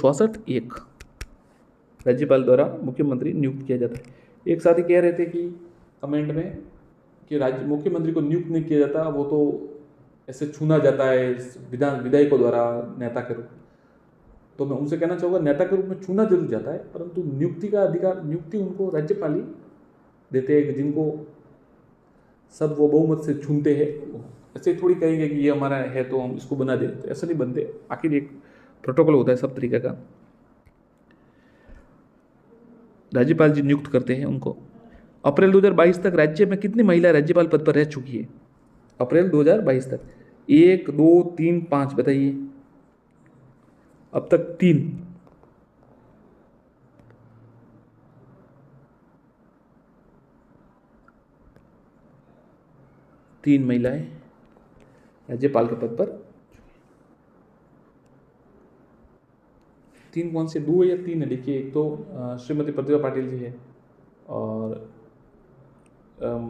1964 एक राज्यपाल द्वारा मुख्यमंत्री नियुक्त किया जाता है। एक साथी कह रहे थे कि कमेंट में कि राज्य मुख्यमंत्री को नियुक्त नहीं किया जाता, वो तो ऐसे चुना जाता है विधायकों द्वारा नेता के रूप में। तो मैं उनसे कहना चाहूँगा, नेता के रूप में चुना जरूर जाता है, परंतु नियुक्ति का अधिकार नियुक्ति उनको राज्यपाल ही देते हैं, जिनको सब वो बहुमत से चुनते हैं। ऐसे थोड़ी कहेंगे कि ये हमारा है तो हम इसको बना देते, ऐसा नहीं बनते। आखिर एक प्रोटोकॉल होता है सब तरीके का, राज्यपाल जी नियुक्त करते हैं उनको। अप्रैल 2022 तक राज्य में कितनी महिला राज्यपाल पद पर रह चुकी है? अप्रैल 2022 तक 1, 2, 3, 5 बताइए। अब तक 3 महिलाएं राज्यपाल के पद पर। 3 कौन से? 2 या 3 है, देखिए। एक तो श्रीमती प्रतिभा पाटिल जी है और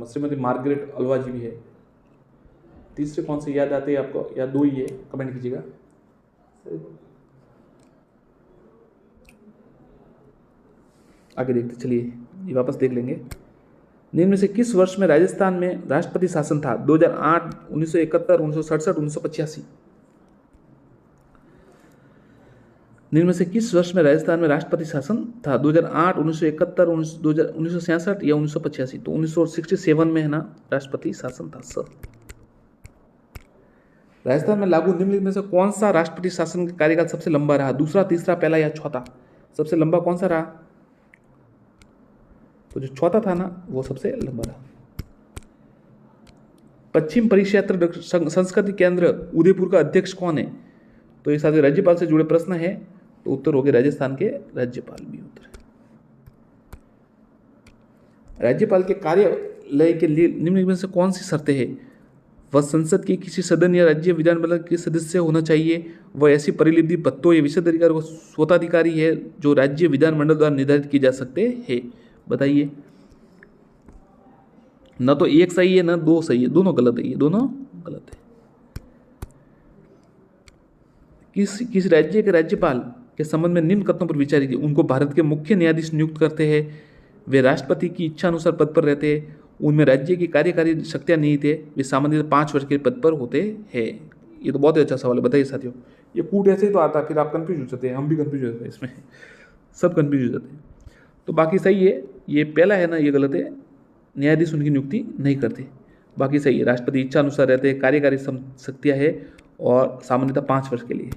श्रीमती मार्गरेट अल्वा जी भी है। तीसरे कौन से याद आते हैं आपको, या 2 ही है? कमेंट कीजिएगा। आगे देखते चलिए, ये वापस देख लेंगे। निम्न में से किस वर्ष में राजस्थान में राष्ट्रपति शासन था? 2008, 1971, 1967, 1985। निम्न में से किस वर्ष में राजस्थान में राष्ट्रपति शासन था? 2008, 1971, 1966 या 1985? तो 1967 में है ना राष्ट्रपति शासन था। राजस्थान में लागू निम्नलिखित में से कौन सा राष्ट्रपति शासन का कार्यकाल सबसे लंबा रहा? दूसरा, तीसरा, पहला या चौथा? सबसे लंबा कौन सा रहा? तो जो चौथा था ना, वो सबसे लंबा रहा। पश्चिम परिक्षेत्र संस्कृति केंद्र उदयपुर का अध्यक्ष कौन है? तो ये सारे राज्यपाल से जुड़े प्रश्न है, तो उत्तर हो गए राजस्थान के राज्यपाल भी उत्तर है। राज्यपाल के कार्यालय के लिए निम्नलिखित में से कौन सी शर्तें हैं? वह संसद के किसी सदन या राज्य विधानमंडल के सदस्य होना चाहिए। वह ऐसी परिलिपि पत्तों या विशेषाधिकार व स्वताधिकारी है जो राज्य विधानमंडल द्वारा निर्धारित किए जा सकते हैं। बताइए। न तो एक सही है न 2 सही है, दोनों गलत है। ये दोनों गलत है। किस राज्य के राज्यपाल के संबंध में निम्न कथनों पर विचार कीजिए। उनको भारत के मुख्य न्यायाधीश नियुक्त करते हैं, वे राष्ट्रपति की इच्छा अनुसार पद पर रहते हैं, उनमें राज्य की कार्यकारी शक्तियां नहीं थे, वे सामान्यतः 5 वर्ष के पद पर होते हैं। ये तो बहुत ही अच्छा सवाल है, बताइए साथियों। ये कूट ऐसे ही तो आता है, फिर आप कंफ्यूज हो जाते हैं, हम भी कंफ्यूज हो जाते हैं, इसमें सब कंफ्यूज हो जाते हैं। तो बाकी सही है, ये पहला है ना, ये गलत है। न्यायाधीश उनकी नियुक्ति नहीं करते। बाकी सही है, राष्ट्रपति इच्छा अनुसार रहते हैं, कार्यकारी शक्तियां है और सामान्यतः 5 वर्ष के लिए।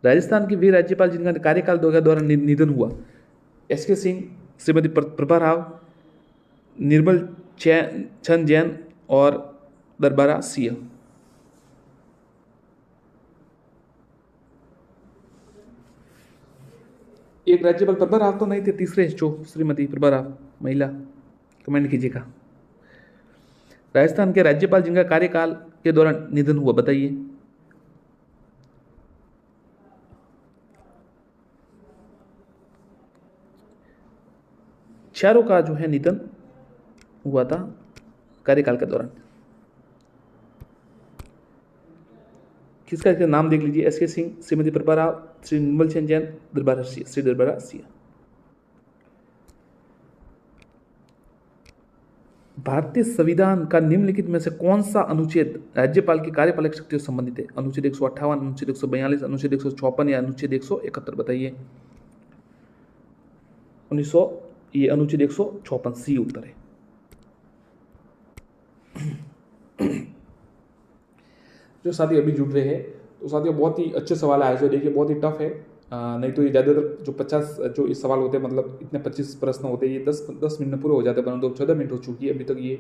राजस्थान के वे राज्यपाल जिनका कार्यकाल द्वारा निधन हुआ: एस.के. सिंह, श्रीमती प्रभा राव, निर्मल चंद जैन और दरबारा सिंह। एक राज्यपाल प्रभा राव तो नहीं थे, तीसरे जो श्रीमती प्रभा राव महिला। कमेंट कीजिएगा। राजस्थान के राज्यपाल जिनका कार्यकाल के दौरान निधन हुआ, बताइए। चारों का जो है निधन हुआ था कार्यकाल के दौरान। किसका नाम देख लीजिए। एस.के. सिंह, श्रीमती प्रभा राव, श्री निर्मल चंद जैन, दरबारा सिंह, श्री दरबारा सिंह। भारतीय संविधान का निम्नलिखित में से कौन सा अनुच्छेद राज्यपाल की कार्यपालक शक्ति से संबंधित है? अनुच्छेद 158, अनुच्छेद 142, अनुच्छेद 154 या अनुच्छेद 171? बताइए। ये अनुच्छेद 154 सी उत्तर है। जो साथी अभी जुड़ रहे हैं, तो साथियों बहुत ही अच्छे सवाल आए। जो देखिए बहुत ही टफ है, नहीं तो ये ज़्यादातर जो 50 जो इस सवाल होते हैं, मतलब इतने 25 प्रश्न होते हैं, ये 10 मिनट में पूरे हो जाते हैं, परंतु 14 मिनट हो चुकी है, अभी तक ये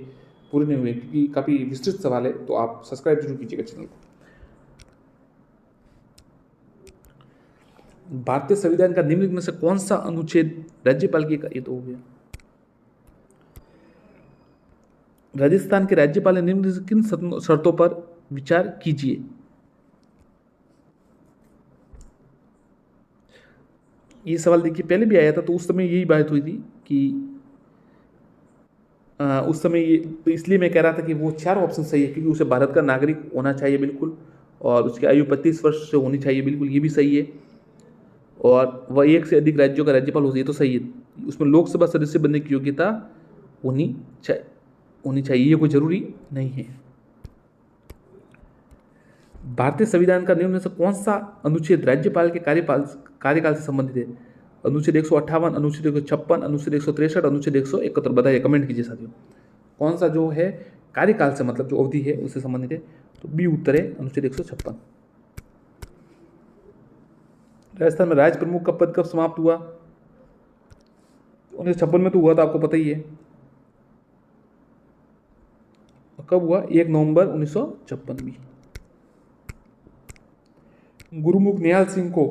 पूरे नहीं हुए, क्योंकि काफ़ी विस्तृत सवाल है। तो आप सब्सक्राइब जरूर कीजिएगा चैनल को। भारतीय संविधान का निम्नलिखित में से कौन सा अनुच्छेद राज्यपाल की, ये तो हो गया। राजस्थान के राज्यपाल ने निम्नलिखित से किन शर्तों पर विचार कीजिए? ये सवाल देखिए पहले भी आया था, तो उस समय यही बात हुई थी कि उस समय ये, तो इसलिए मैं कह रहा था कि वो 4 ऑप्शन सही है, क्योंकि उसे भारत का नागरिक होना चाहिए बिल्कुल, और उसकी आयु 25 वर्ष से होनी चाहिए, बिल्कुल ये भी सही है। और वह एक से अधिक राज्यों का राज्यपाल हो, ये तो सही है। उसमें लोकसभा सदस्य बनने की योग्यता होनी चाहिए, ये कोई जरूरी नहीं है। भारतीय संविधान का नियम में से कौन सा अनुच्छेद राज्यपाल के कार्यकाल से संबंधित है? अनुच्छेद 158, अनुच्छेद 156, अनुच्छेद 163, अनुच्छेद 171। बताइए, कमेंट कीजिए साथियों, कौन सा जो है कार्यकाल से मतलब जो अवधि है उससे संबंधित है? तो बी उत्तर है अनुच्छेद 156। राजस्थान में राज प्रमुख का पद कब समाप्त हुआ? 1956 में तो हुआ था, आपको पता ही है। कब हुआ? 1 नवंबर 1956 भी। गुरुमुख निहाल सिंह को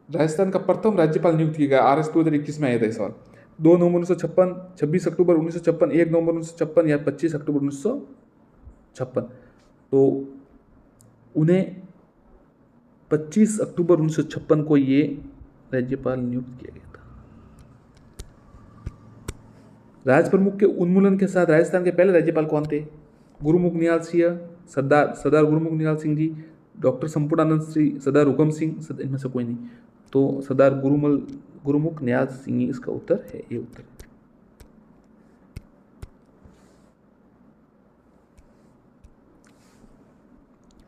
राजस्थान का प्रथम राज्यपाल नियुक्त किया गया। RS 2021 में आया था इस सवाल। 2 नवंबर 1956, 26 अक्टूबर 1956, 1 नवंबर 1956 या 25 अक्टूबर 1956। तो उन्हें 25 अक्टूबर 1956 को ये राज्यपाल नियुक्त किया गया था। राज प्रमुख के उन्मूलन के साथ राजस्थान के पहले राज्यपाल कौन थे? गुरुमुख निहाल सिंह, सरदार गुरुमुख निहाल सिंह जी, डॉक्टर संपूर्णानंद श्री, सरदार हुकम सिंह, इनमें से कोई नहीं। तो सरदार गुरुमुख निहाल सिंह इसका उत्तर है, ये उत्तर है।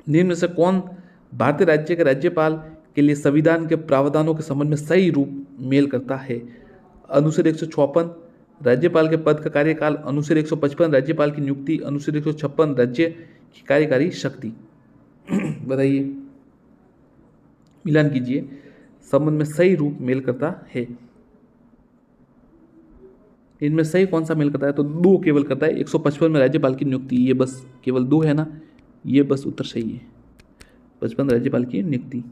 निम्न में से कौन भारतीय राज्य के राज्यपाल के लिए संविधान के प्रावधानों के संबंध में सही रूप मेल करता है? अनुच्छेद 156 राज्यपाल के पद का कार्यकाल, अनुच्छेद 155 राज्यपाल की नियुक्ति, अनुच्छेद 156 राज्य की कार्यकारी शक्ति। बताइए, मिलान कीजिए, संबंध में सही रूप मेल करता है। इनमें सही कौन सा मेल करता है? तो 2 केवल करता है। 155 में राज्यपाल की नियुक्ति, ये बस केवल 2 है ना, ये बस उत्तर सही है। 55 राज्यपाल की नियुक्ति।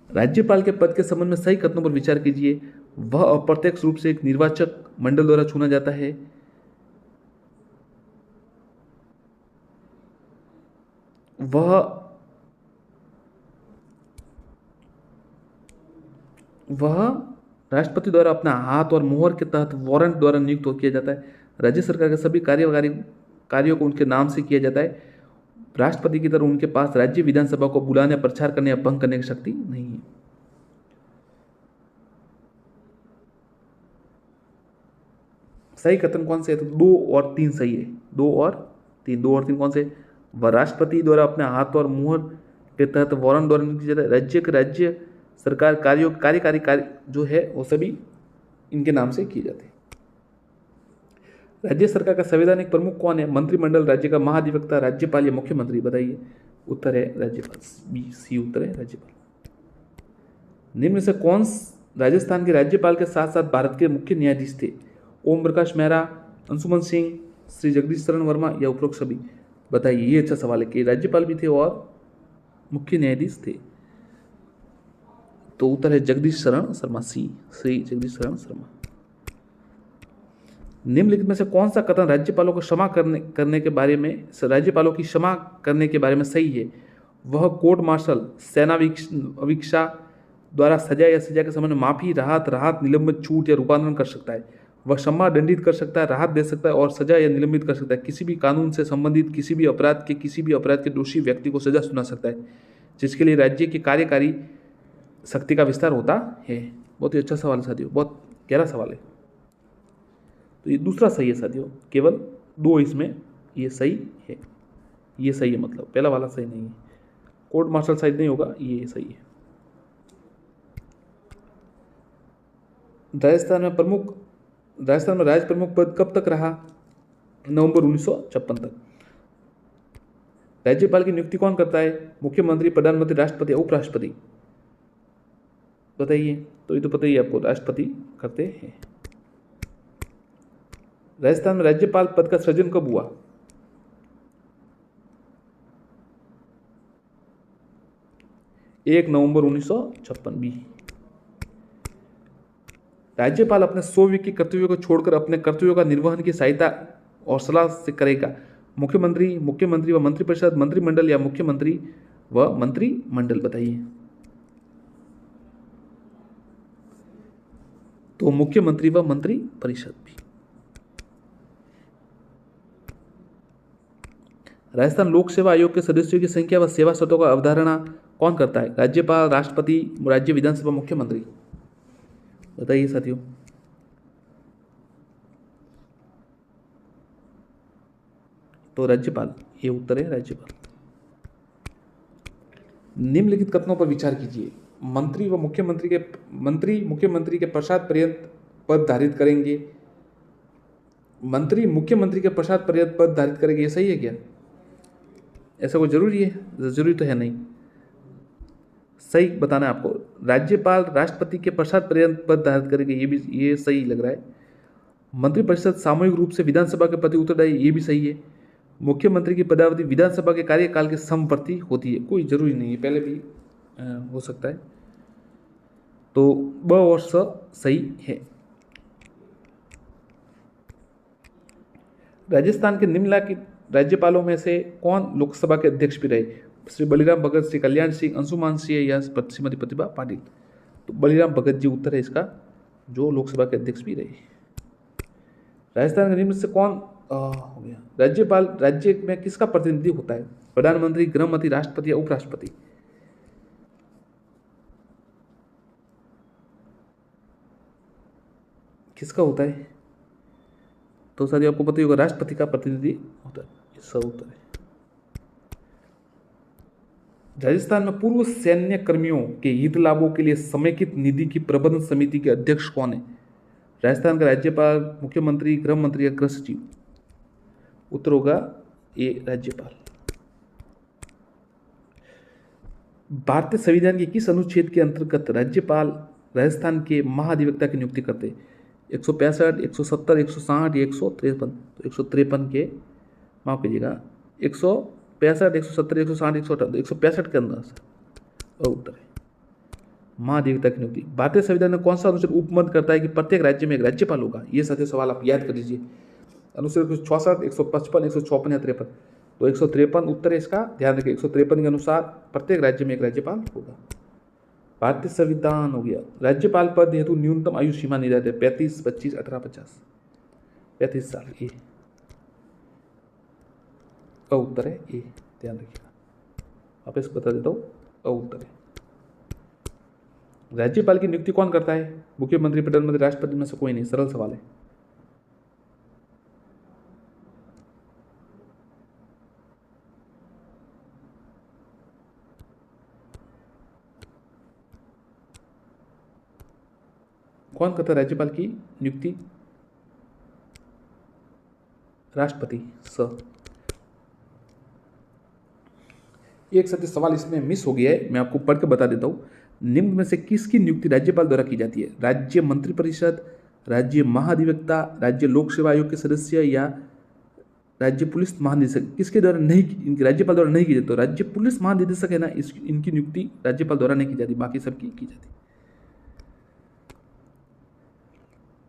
राज्यपाल के पद के संबंध में सही कथनों पर विचार कीजिए। वह अप्रत्यक्ष रूप से एक निर्वाचक मंडल द्वारा चुना जाता है। वह राष्ट्रपति द्वारा अपना हाथ और मोहर के तहत वारंट द्वारा नियुक्त किया जाता है। राज्य सरकार के सभी कार्यों को उनके नाम से किया जाता है। राष्ट्रपति की तरह उनके पास राज्य विधानसभा को बुलाने, प्रचार करने या भंग करने की शक्ति नहीं है। सही कथन कौन से है? तो 2 और 3 सही है। 2 और 3 कौन से? वह राष्ट्रपति द्वारा अपने हाथ और मुहर के तहत वारंट द्वारा नियुक्त किया जाता है। राज्य सरकार कार्यकारी कार्य जो है वो सभी इनके नाम से किए जाते हैं। राज्य सरकार का संवैधानिक प्रमुख कौन है? मंत्रिमंडल, राज्य का महाधिवक्ता, राज्यपाल या मुख्यमंत्री? बताइए, उत्तर है राज्यपाल, बी सी उत्तर है राज्यपाल। निम्न से कौन राजस्थान के राज्यपाल के साथ साथ भारत के मुख्य न्यायाधीश थे? ओम प्रकाश मेहरा, अंशुमन सिंह, श्री जगदीश शरण वर्मा या उपरोक्त सभी? बताइए, ये अच्छा सवाल है कि राज्यपाल भी थे और मुख्य न्यायाधीश थे। तो उत्तर है जगदीश शरण शर्मा, सी श्री जगदीश शरण शर्मा। निम्नलिखित में से कौन सा कथन राज्यपालों को क्षमा करने के बारे में, राज्यपालों की क्षमा करने के बारे में सही है? वह कोर्ट मार्शल, सेना अवीक्षा द्वारा सजा या सजा के समय में माफी, राहत, निलंबित, छूट या रूपांतरण कर सकता है। वह क्षमा दंडित कर सकता है, राहत दे सकता है और सजा या निलंबित कर सकता है। किसी भी कानून से संबंधित किसी भी अपराध के दोषी व्यक्ति को सजा सुना सकता है, जिसके लिए राज्य की कार्यकारी शक्ति का विस्तार होता है। बहुत ही अच्छा सवाल है साथियों, बहुत गहरा सवाल है। तो ये दूसरा सही है साथियों, केवल 2 इसमें ये सही है, ये सही है, मतलब पहला वाला सही नहीं है। कोर्ट मार्शल शायद नहीं होगा, ये सही है। राजस्थान में राज प्रमुख पद कब तक रहा? नवंबर 1956 तक। राज्यपाल की नियुक्ति कौन करता है? मुख्यमंत्री, प्रधानमंत्री, राष्ट्रपति या उपराष्ट्रपति? बताइए, तो ये तो पता ही है आपको, राष्ट्रपति करते हैं। राजस्थान में राज्यपाल पद का सृजन कब हुआ? 1 नवंबर 1956 बी। राज्यपाल अपने स्वयं के कर्तव्यों को छोड़कर अपने कर्तव्यों का निर्वहन की सहायता और सलाह से करेगा। मुख्यमंत्री व मंत्रिपरिषद, मंत्रिमंडल या मुख्यमंत्री व मंत्रिमंडल? बताइए, तो मुख्यमंत्री व मंत्रिपरिषद भी। राजस्थान लोक सेवा आयोग के सदस्यों की संख्या व सेवा शर्तों का अवधारणा कौन करता है? राज्यपाल, राष्ट्रपति, राज्य विधानसभा, मुख्यमंत्री। बताइए साथियों। तो राज्यपाल, ये उत्तर है राज्यपाल। निम्नलिखित कथनों पर विचार कीजिए। मंत्री मुख्यमंत्री के प्रसाद पर्यंत पद धारित करेंगे। मंत्री मुख्यमंत्री के प्रसाद पर्यंत पद धारित करेंगे, ये सही है क्या? ऐसा कोई जरूरी है? जरूरी तो है नहीं। सही बताना है आपको। राज्यपाल राष्ट्रपति के प्रसाद पर्यंत पद धारित करेंगे, ये सही लग रहा है। मंत्रिपरिषद सामूहिक रूप से विधानसभा के प्रति उत्तरदायी, ये भी सही है। मुख्यमंत्री की पदावधि विधानसभा के कार्यकाल के समवर्ती होती है, कोई जरूरी नहीं है, पहले भी हो सकता है। तो ब और स सही है। राजस्थान के निम्नलिखित राज्यपालों में से कौन लोकसभा के अध्यक्ष भी रहे? श्री बलिराम भगत, श्री कल्याण सिंह, अंशुमान सिंह या श्रीमती प्रतिभा पाटिल। तो बलिराम भगत जी उत्तर है इसका, जो लोकसभा के अध्यक्ष भी रहे। राजस्थान के निम्न से कौन हो गया? राज्यपाल राज्य में किसका प्रतिनिधि होता है? प्रधानमंत्री, गृहमंत्री, राष्ट्रपति या उपराष्ट्रपति। किसका होता है? तो साथियों आपको पता ही होगा, राष्ट्रपति का प्रतिनिधि होता है, इसका उत्तर है। राजस्थान में पूर्व सैन्य कर्मियों के हित लाभों के लिए समेकित निधि की प्रबंधन समिति के अध्यक्ष कौन है? राजस्थान का राज्यपाल, मुख्यमंत्री, गृह मंत्री या गृह सचिव। उत्तर होगा ए राज्यपाल। भारतीय संविधान के किस अनुच्छेद के अंतर्गत राज्यपाल राजस्थान के महाधिवक्ता की नियुक्ति करते? 165, 170, 160 या 153। तो 153 के, माफ कीजिएगा, 165, 170, 160, 168, 165 के अंदर से उत्तर है महाधिवक्ता की नियुक्ति। भारतीय संविधान में कौन सा अनुच्छेद उपमत करता है कि प्रत्येक राज्य में एक राज्यपाल होगा? ये साथियों सवाल आप याद कर लीजिए। अनुच्छेद 166, 155, 154 या 53। तो 153 उत्तर है इसका, ध्यान रखिए। 153 के अनुसार प्रत्येक राज्य में एक राज्यपाल होगा। भारतीय संविधान हो गया। राज्यपाल पद हेतु न्यूनतम आयु सीमा निर्धारित है, 35, 25, 18, 50। 35 साल। ये उत्तर है, ये ध्यान रखिएगा। वापस बता देता हूँ, उत्तर है। राज्यपाल की नियुक्ति कौन करता है? मुख्यमंत्री, प्रधानमंत्री, राष्ट्रपति में से कोई नहीं। सरल सवाल है। कौन करता है राज्यपाल की नियुक्ति? राष्ट्रपति। एक सत्य सवाल इसमें मिस हो गया है, मैं आपको पढ़ के बता देता हूं। निम्न में से किसकी नियुक्ति राज्यपाल द्वारा की जाती है? राज्य मंत्रिपरिषद, राज्य महाधिवक्ता, राज्य लोक सेवा आयोग के सदस्य या राज्य पुलिस महानिदेशक। किसके द्वारा नहीं, इनकी राज्यपाल द्वारा नहीं की जाती? तो राज्य पुलिस महानिदेशक है ना, इनकी नियुक्ति राज्यपाल द्वारा नहीं की जाती, बाकी सबकी की जाती।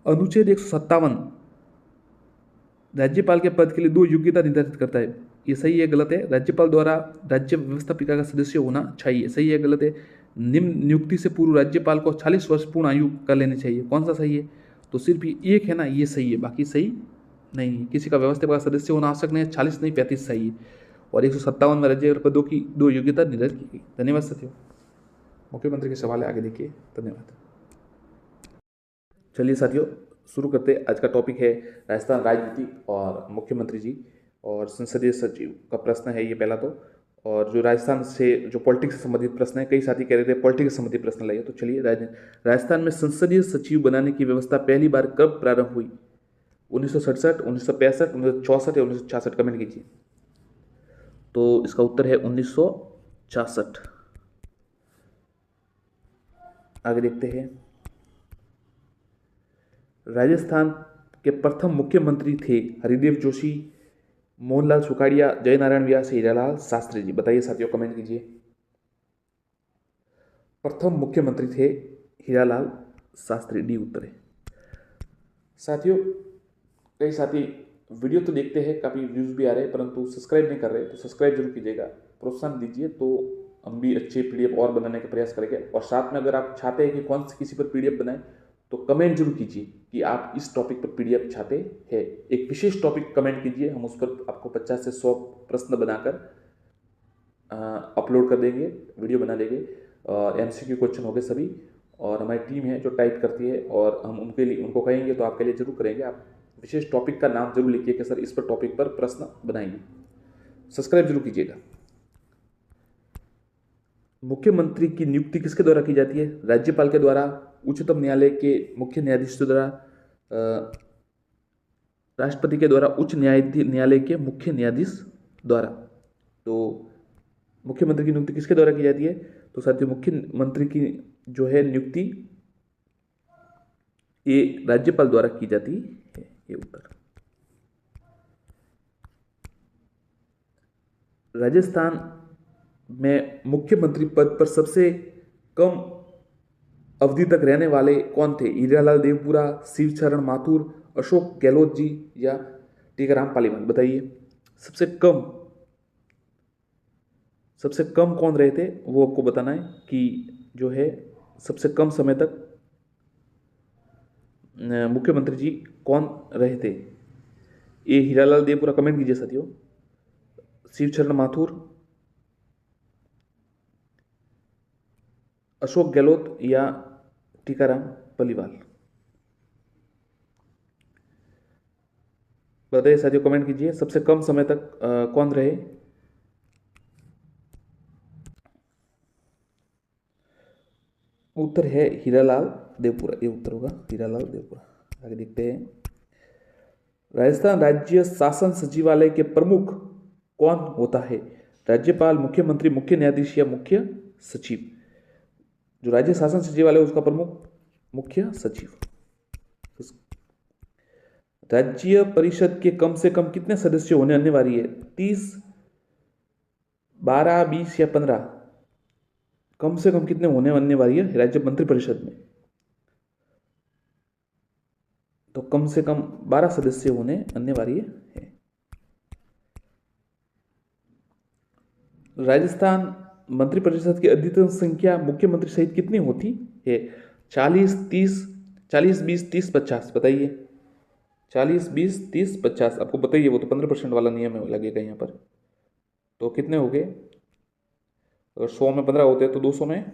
अनुच्छेद 157 राज्यपाल के पद के लिए 2 योग्यता निर्धारित करता है, ये सही है गलत है? राज्यपाल द्वारा राज्य व्यवस्थापिका का सदस्य होना चाहिए, सही है गलत है? निम्न नियुक्ति से पूर्व राज्यपाल को 40 वर्ष पूर्ण आयु कर लेनी चाहिए, कौन सा सही है? तो सिर्फ एक है ना, ये सही है, बाकी सही नहीं है। किसी का व्यवस्थापिका का सदस्य होना आवश्यक नहीं है, 40 नहीं 35 सही है। और 157 में राज्य पदों की 2 योग्यता निर्धारित की गई। धन्यवाद साथियों। मुख्यमंत्री के सवाल है, आगे देखिए। धन्यवाद। चलिए साथियों शुरू करते हैं। आज का टॉपिक है राजस्थान राजनीति और मुख्यमंत्री जी और संसदीय सचिव का प्रश्न है ये पहला तो। और जो राजस्थान से जो पॉलिटिक्स से संबंधित प्रश्न है, कई साथी कह रहे थे पॉलिटिक्स से संबंधित प्रश्न लाइए, तो चलिए। राजस्थान में संसदीय सचिव बनाने की व्यवस्था पहली बार कब प्रारंभ हुई? 1967, 1965, 1964 या 1966? कमेंट कीजिए। तो इसका उत्तर है 1966। आगे देखते हैं। राजस्थान के प्रथम मुख्यमंत्री थे हरिदेव जोशी, मोहनलाल सुखाड़िया, जयनारायण व्यास, हीरालाल शास्त्री जी। बताइए साथियों, कमेंट कीजिए। प्रथम मुख्यमंत्री थे हीरालाल शास्त्री, डी उत्तर है। साथियों कई साथी वीडियो तो देखते हैं, काफ़ी व्यूज़ भी आ रहे हैं, परंतु सब्सक्राइब नहीं कर रहे, तो सब्सक्राइब जरूर कीजिएगा, प्रोत्साहन दीजिए, तो हम भी अच्छे पीडीएफ और बनाने का प्रयास करेंगे। और साथ में अगर आप चाहते हैं कि कौन सी किसी पर पीडीएफ बनाए, तो कमेंट जरूर कीजिए कि कि आप इस टॉपिक पर पीडीएफ चाहते हैं। एक विशेष टॉपिक कमेंट कीजिए, हम उस पर आपको 50 से 100 प्रश्न बनाकर अपलोड कर देंगे, वीडियो बना देंगे। एमसीक्यू क्वेश्चन हो गए सभी, और हमारी टीम है जो टाइप करती है, और हम उनको कहेंगे तो आपके लिए जरूर करेंगे। आप विशेष टॉपिक का नाम जरूर लिखिए कि सर इस पर टॉपिक पर प्रश्न बनाइए। सब्सक्राइब जरूर कीजिएगा। मुख्यमंत्री की नियुक्ति किसके द्वारा की जाती है? राज्यपाल के द्वारा, उच्चतम न्यायालय के मुख्य न्यायाधीश के द्वारा, राष्ट्रपति के द्वारा, उच्च न्यायालय के मुख्य न्यायाधीश द्वारा। तो मुख्यमंत्री की नियुक्ति किसके द्वारा की जाती है? तो साथियों, मुख्यमंत्री की जो है नियुक्ति ये राज्यपाल द्वारा की जाती है। ये उत्तर। राजस्थान में मुख्यमंत्री पद पर सबसे कम अवधि तक रहने वाले कौन थे? हीरालाल देवपुरा, शिवचरण माथुर, अशोक गहलोत जी या टीकाराम पालीवाल? बताइए। सबसे कम कौन रहे थे वो आपको बताना है कि जो है सबसे कम समय तक मुख्यमंत्री जी कौन रहे थे। ये हीरालाल देवपुरा, कमेंट कीजिए साथियों। शिवचरण माथुर, अशोक गहलोत या टीकाराम पालीवाल? बताइए साथियों, कमेंट कीजिए। सबसे कम समय तक कौन रहे? उत्तर है हीरालाल देवपुरा। ये उत्तर होगा हीरालाल देवपुरा। आगे देखते हैं। राजस्थान राज्य शासन सचिवालय के प्रमुख कौन होता है? राज्यपाल, मुख्यमंत्री, मुख्य न्यायाधीश या मुख्य सचिव? जो राज्य शासन सचिवालय उसका प्रमुख मुख्य सचिव। राज्य परिषद के कम से कम कितने सदस्य होने अनिवार्य है? 30, 12, 20 या 15? कम से कम कितने होने अनिवार्य है राज्य मंत्रिपरिषद में? तो कम से कम 12 सदस्य होने अनिवार्य है। राजस्थान मंत्रिपरिषद की अधिकतम संख्या मुख्यमंत्री सहित कितनी होती है? 40, 30, 40, 20, 30, 50? बताइए। 40, 20, 30, 50 आपको बताइए। वो तो 15% वाला नियम है, लगेगा यहाँ पर। तो कितने हो गए? अगर 100 में 15 होते हैं तो 200 में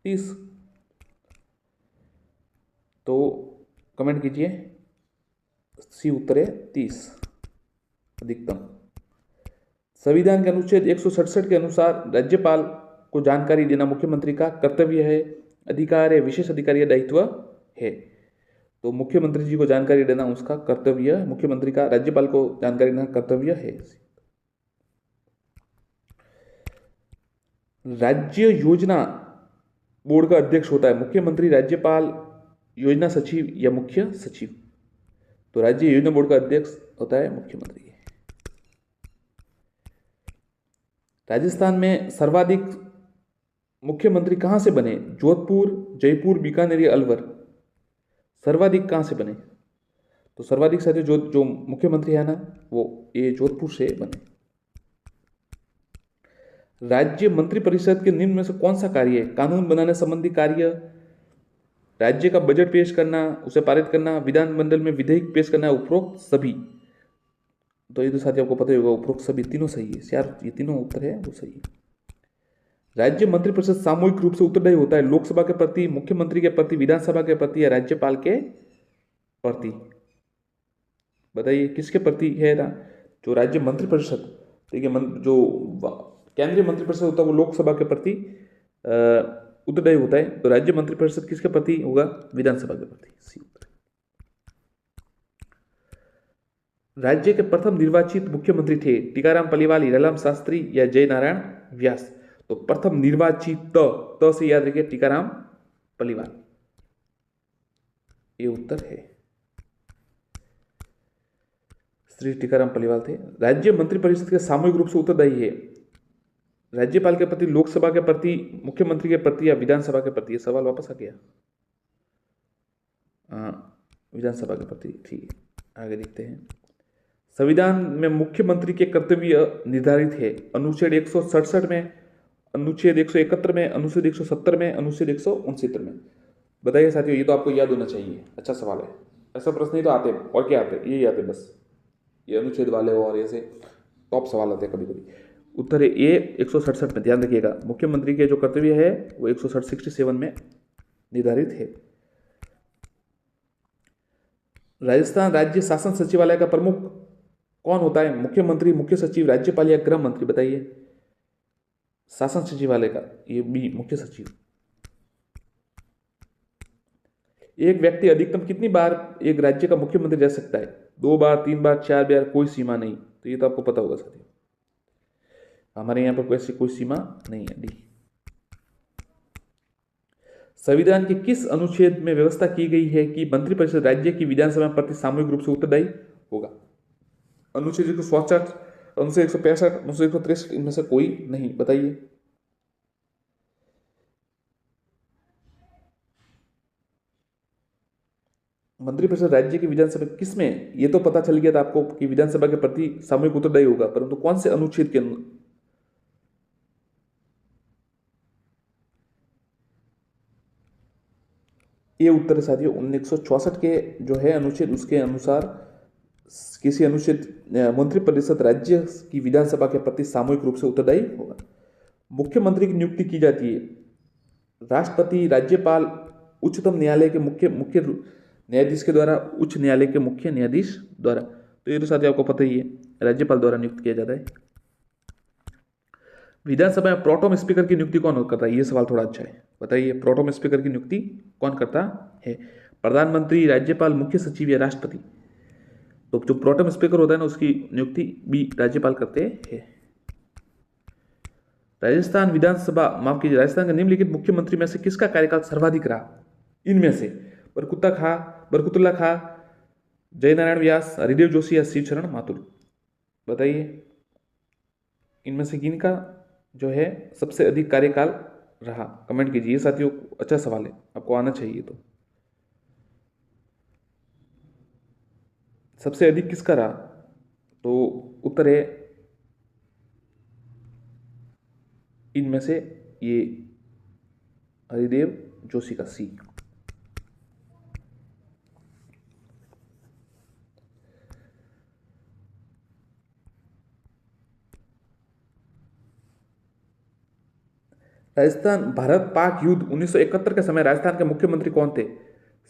30। तो कमेंट कीजिए। सी उत्तर है 30 अधिकतम। संविधान के अनुच्छेद 167 के अनुसार राज्यपाल को जानकारी देना मुख्यमंत्री का कर्तव्य है, अधिकार है, विशेष अधिकार या दायित्व है? तो मुख्यमंत्री जी को जानकारी देना उसका कर्तव्य, मुख्यमंत्री का राज्यपाल को जानकारी देना कर्तव्य है। राज्य योजना बोर्ड का अध्यक्ष होता है मुख्यमंत्री, राज्यपाल, योजना सचिव या मुख्य सचिव? तो राज्य योजना बोर्ड का अध्यक्ष होता है मुख्यमंत्री। राजस्थान में सर्वाधिक मुख्यमंत्री कहां से बने? जोधपुर, जयपुर, बीकानेर या अलवर? सर्वाधिक कहां से बने? तो सर्वाधिक साथियों जो मुख्यमंत्री है ना वो ये जोधपुर से बने। राज्य मंत्रिपरिषद के निम्न में से कौन सा कार्य है? कानून बनाने संबंधी कार्य, राज्य का बजट पेश करना, उसे पारित करना, विधानमंडल में विधेयक पेश करना, उपरोक्त सभी? तो ये तो साथी आपको पता ही होगा, उपरोक्त सभी तीनों सही है यार, ये तीनों उत्तर है वो सही है। राज्य मंत्रिपरिषद सामूहिक रूप से उत्तरदायी होता है लोकसभा के प्रति, मुख्यमंत्री के प्रति, विधानसभा के प्रति या राज्यपाल के प्रति? बताइए किसके प्रति है ना? जो राज्य मंत्रिपरिषद, ठीक है, जो केंद्रीय मंत्रिपरिषद होता है वो लोकसभा के प्रति उत्तरदायी होता है। तो राज्य मंत्रिपरिषद किसके प्रति होगा? विधानसभा के प्रति। सी उत्तर। राज्य के प्रथम निर्वाचित मुख्यमंत्री थे टीकाराम पालीवाल, हीरालाल शास्त्री या जयनारायण व्यास? तो प्रथम निर्वाचित त से याद रखिए टीकाराम पालीवाल, ये उत्तर है। श्री टीकाराम पालीवाल थे। राज्य मंत्रिपरिषद के सामूहिक रूप से उत्तरदायी है राज्यपाल के प्रति, लोकसभा के प्रति, मुख्यमंत्री के प्रति या विधानसभा के प्रति? ये सवाल वापस आ गया। विधानसभा के प्रति, ठीक है। आगे देखते हैं। संविधान में मुख्यमंत्री के कर्तव्य निर्धारित है अनुच्छेद 167 में, अनुच्छेद 171 में, अनुच्छेद 170 में, अनुच्छेद 169 में? बताइए साथियों, ये तो आपको याद होना चाहिए, अच्छा सवाल है। ऐसा प्रश्न ही तो आते हैं, और क्या आते हैं, यही आते हैं बस, ये अनुच्छेद वाले और ऐसे टॉप सवाल आते हैं कभी कभी। उत्तर है ए 167 में। ध्यान रखिएगा, मुख्यमंत्री के जो कर्तव्य है वो 167 में निर्धारित है। राजस्थान राज्य शासन सचिवालय का प्रमुख कौन होता है? मुख्यमंत्री, मुख्य सचिव, राज्यपाल या गृह मंत्री? बताइए। शासन सचिवालय का, ये बी मुख्य सचिव। एक व्यक्ति अधिकतम कितनी बार एक राज्य का मुख्यमंत्री रह सकता है? 2 बार, 3 बार, 4 बार, कोई सीमा नहीं। तो ये तो आपको पता होगा साथियों, हमारे यहाँ पर वैसे कोई सीमा नहीं है। डी। संविधान के किस अनुच्छेद में व्यवस्था की गई है कि मंत्रिपरिषद राज्य की विधानसभा में प्रति सामूहिक रूप से उत्तरदायी होगा? अनुच्छेद 167, अनुच्छेद 165, अनुच्छेद 163, इनमें से कोई नहीं। बताइए। मंत्रिपरिषद राज्य की विधानसभा किसमें, ये तो पता चल गया था आपको कि विधानसभा के प्रति सामूहिक उत्तरदायी होगा, परंतु कौन से अनुच्छेद के ये उत्तर है साथियों 1964 के जो है अनुच्छेद, उसके अनुसार किसी अनुच्छेद मंत्रिपरिषद राज्य की विधानसभा के प्रति सामूहिक रूप से उत्तरदायी होगा। मुख्यमंत्री की नियुक्ति की जाती है राष्ट्रपति, राज्यपाल, उच्चतम न्यायालय के मुख्य मुख्य न्यायाधीश के द्वारा, उच्च न्यायालय के मुख्य न्यायाधीश द्वारा। तो ये तो साथियों आपको पता ही है, राज्यपाल द्वारा नियुक्त किया जाता है। विधानसभा में प्रोटोम स्पीकर की नियुक्ति कौन करता है? ये सवाल थोड़ा अच्छा है, बताइए। प्रोटोम स्पीकर की नियुक्ति कौन करता है? प्रधानमंत्री, राज्यपाल, मुख्य सचिव या राष्ट्रपति? तो जो प्रोटोम स्पीकर होता है ना, उसकी नियुक्ति बी राज्यपाल करते हैं। राजस्थान विधानसभा, माफ कीजिए, राजस्थान के निम्नलिखित मुख्यमंत्री में से किसका कार्यकाल सर्वाधिक रहा? इनमें से बरकुतुल्ला खा, जयनारायण व्यास, हरिदेव जोशी या शिवशरण माथुर? बताइए, इनमें से किनका जो है सबसे अधिक कार्यकाल रहा? कमेंट कीजिए साथियों, अच्छा सवाल है, आपको आना चाहिए। तो सबसे अधिक किसका रहा? तो उत्तर है इनमें से ये हरिदेव जोशी का, सी। राजस्थान भारत पाक युद्ध 1971 के समय राजस्थान के मुख्यमंत्री कौन थे?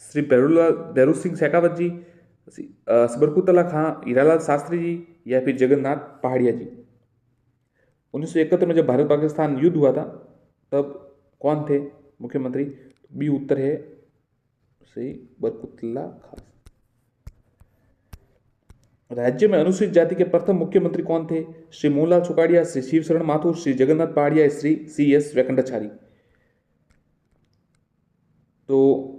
श्री भैरू सिंह शेखावत जी, बरकुतुल्ला खां, हीरालाल शास्त्री जी या फिर जगन्नाथ पहाड़िया जी? 1971 में जब भारत पाकिस्तान युद्ध हुआ था तब कौन थे मुख्यमंत्री? बी उत्तर है श्री बरकुतुल्ला खां। राज्य में अनुसूचित जाति के प्रथम मुख्यमंत्री कौन थे? श्री मोहनलाल सुखाड़िया, श्री शिवशरण माथुर, श्री जगन्नाथ पहाड़िया, श्री CS वेंकटाचारी? तो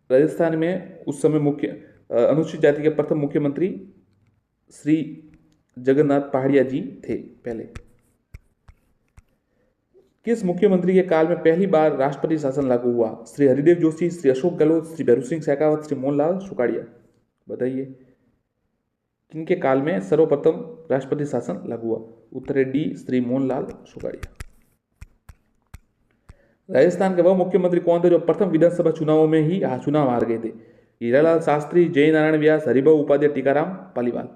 राजस्थान में उस समय मुख्य अनुसूचित जाति के प्रथम मुख्यमंत्री श्री जगन्नाथ पहाड़िया जी थे पहले। किस मुख्यमंत्री के काल में पहली बार राष्ट्रपति शासन लागू हुआ? श्री हरिदेव जोशी, श्री अशोक गहलोत, श्री भैरू सिंह शेखावत, श्री मोहनलाल सुखाड़िया? बताइए, किनके काल में सर्वप्रथम राष्ट्रपति शासन लागू हुआ? उत्तर है डी श्री मोहनलाल सुखाड़िया। राजस्थान के वह मुख्यमंत्री कौन थे जो प्रथम विधानसभा चुनावों में ही चुनाव हार गए थे? हीरालाल शास्त्री, जयनारायण व्यास, हरिभाऊ उपाध्याय, टीकाराम पालीवाल?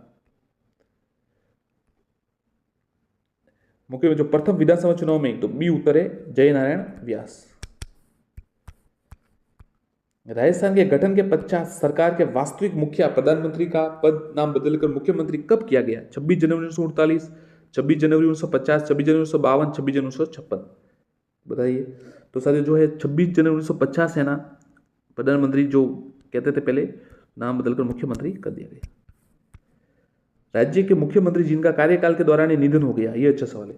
मुख्यमंत्री जो प्रथम विधानसभा चुनाव में, तो बी उत्तर है जयनारायण व्यास। राजस्थान के गठन के पश्चात सरकार के वास्तविक मुखिया प्रधानमंत्री का पद नाम बदलकर मुख्यमंत्री कब किया गया? 26 जनवरी 1948, 26 जनवरी 1950, 26 जनवरी 1952, 26 जनवरी 1956? बताइए। तो साथियों जो है 26 जनवरी 1950 है ना, प्रधानमंत्री जो कहते थे पहले, नाम बदलकर मुख्यमंत्री कर दिया गया। राज्य के मुख्यमंत्री जिनका कार्यकाल के दौरान ही निधन हो गया, ये अच्छा सवाल है।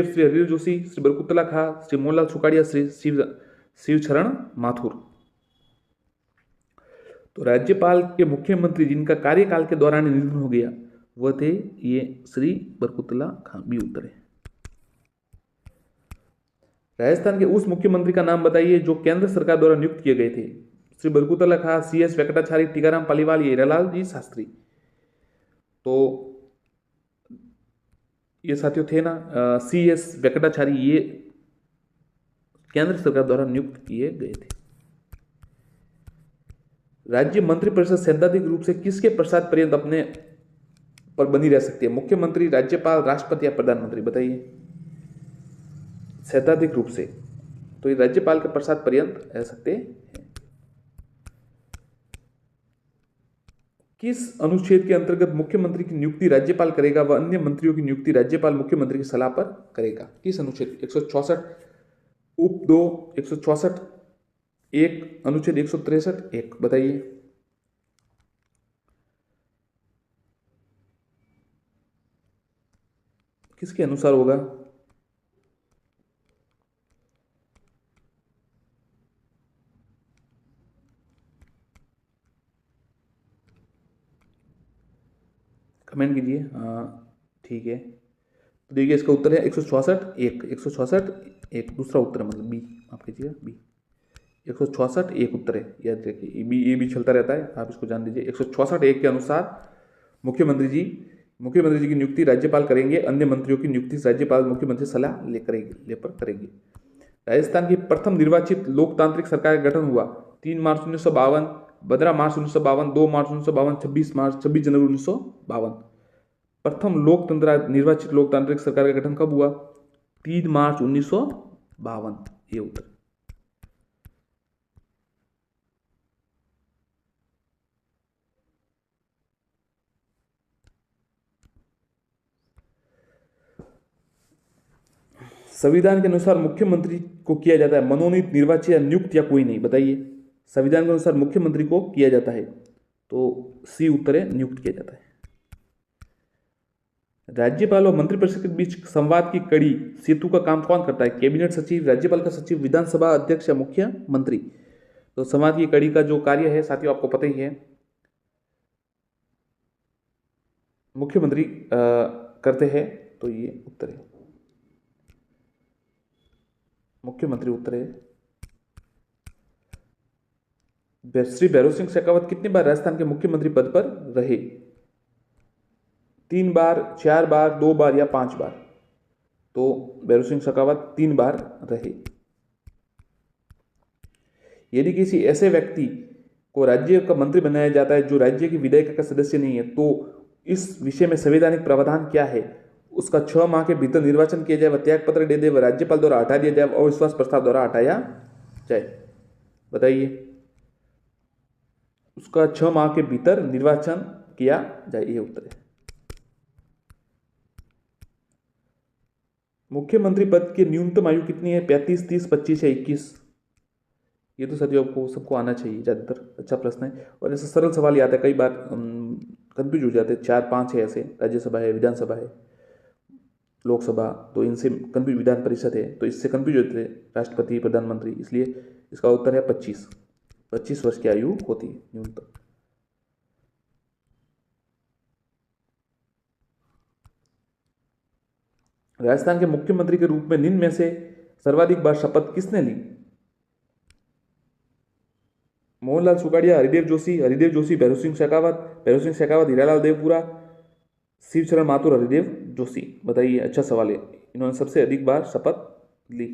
श्री हरिदेव जोशी, श्री बरकुतुल्ला खां, श्री मोहनलाल सुखाड़िया, श्री शिवशरण माथुर? तो राज्यपाल के मुख्यमंत्री जिनका कार्यकाल के दौरान निधन हो गया वह थे ये श्री बरकुतुल्ला खां, बी उत्तर है। राजस्थान के उस मुख्यमंत्री का नाम बताइए जो केंद्र सरकार द्वारा नियुक्त किए गए थे? श्री बरकुतुल्ला खां, CS वेंकटाचारी, टीकाराम पालीवाल, हीरालाल जी शास्त्री? तो ये साथियों थे ना CS वेंकटाचारी, ये केंद्र सरकार द्वारा नियुक्त किए गए थे। राज्य मंत्रिपरिषद सैद्धांतिक रूप से किसके प्रसाद पर्यंत अपने पर बनी रह सकती है? मुख्यमंत्री, राज्यपाल, राष्ट्रपति या प्रधानमंत्री? बताइए। सैद्धांतिक रूप से तो ये राज्यपाल के प्रसाद पर्यंत रह सकते हैं। किस अनुच्छेद के अंतर्गत मुख्यमंत्री की नियुक्ति राज्यपाल करेगा व अन्य मंत्रियों की नियुक्ति राज्यपाल मुख्यमंत्री की सलाह पर करेगा? किस अनुच्छेद? 164 उप 2, 164 एक, अनुच्छेद 163 एक। बताइए। किसके अनुसार होगा? कमेंट कीजिए। हाँ, ठीक है। तो देखिए इसका उत्तर है 164 एक। 164 एक दूसरा उत्तर है, मतलब बी। आप कीजिएगा बी। 164 एक उत्तर है, याद रखिए। ये भी चलता रहता है, आप इसको जान लीजिए। 164 एक के अनुसार मुख्यमंत्री जी की नियुक्ति राज्यपाल करेंगे, अन्य मंत्रियों की नियुक्ति राज्यपाल मुख्यमंत्री सलाह लेकर करेंगे। राजस्थान की प्रथम निर्वाचित लोकतांत्रिक सरकार का गठन हुआ 3 मार्च 1952, 15 मार्च 1952, 2 मार्च 1952, 26 जनवरी 1952। प्रथम निर्वाचित लोकतांत्रिक सरकार का गठन कब हुआ? 3 मार्च 1952। ये उत्तर। संविधान के अनुसार मुख्यमंत्री को किया जाता है मनोनीत, निर्वाचित या नियुक्त या कोई नहीं? बताइए। संविधान के अनुसार मुख्यमंत्री को किया जाता है, तो सी उत्तर है, नियुक्त किया जाता है। राज्यपाल और मंत्रिपरिषद के बीच संवाद की कड़ी सेतु का काम कौन करता है? कैबिनेट सचिव, राज्यपाल का सचिव, विधानसभा अध्यक्ष या मुख्यमंत्री? तो संवाद की कड़ी का जो कार्य है साथियों आपको पता ही है, मुख्यमंत्री करते हैं। तो ये उत्तर है, मुख्यमंत्री उत्तर है। श्री भैरव सिंह शेखावत कितनी बार राजस्थान के मुख्यमंत्री पद पर रहे? 3 बार, 4 बार, 2 बार या 5 बार? तो भैरव सिंह शेखावत 3 बार रहे। यदि किसी ऐसे व्यक्ति को राज्य का मंत्री बनाया जाता है जो राज्य की विधायिका का सदस्य नहीं है, तो इस विषय में संवैधानिक प्रावधान क्या है? उसका 6 माह के भीतर निर्वाचन किया जाए, वह त्याग पत्र दे दे, वह राज्यपाल द्वारा हटा दिया जाए, अविश्वास प्रस्ताव द्वारा हटाया जाए? बताइए। उसका 6 माह के भीतर निर्वाचन किया जाए, ये उत्तर है। मुख्यमंत्री पद की न्यूनतम आयु कितनी है? 35, 30, 25 या 21? ये तो सभी आपको सबको आना चाहिए ज़्यादातर। अच्छा प्रश्न है, और ऐसे सरल सवाल ही आता है, कई बार कंफ्यूज हो जाते हैं। 4 5 है ऐसे, राज्यसभा है, विधानसभा है, लोकसभा, तो इनसे कंफ्यूज, विधान परिषद है तो इससे कंफ्यूज होते हैं, राष्ट्रपति, प्रधानमंत्री। इसलिए इसका उत्तर है 25। 25 वर्ष की आयु होती है न्यूनतम। राजस्थान के मुख्यमंत्री के रूप में निम्न में से सर्वाधिक बार शपथ किसने ली? मोहनलाल सुगाड़िया, हरिदेव जोशी, भैरव सिंह शेखावत, हीरालाल देवपुरा, शिवचरण माथुर, हरिदेव जोशी? बताइए। अच्छा सवाल है, इन्होंने सबसे अधिक बार शपथ ली।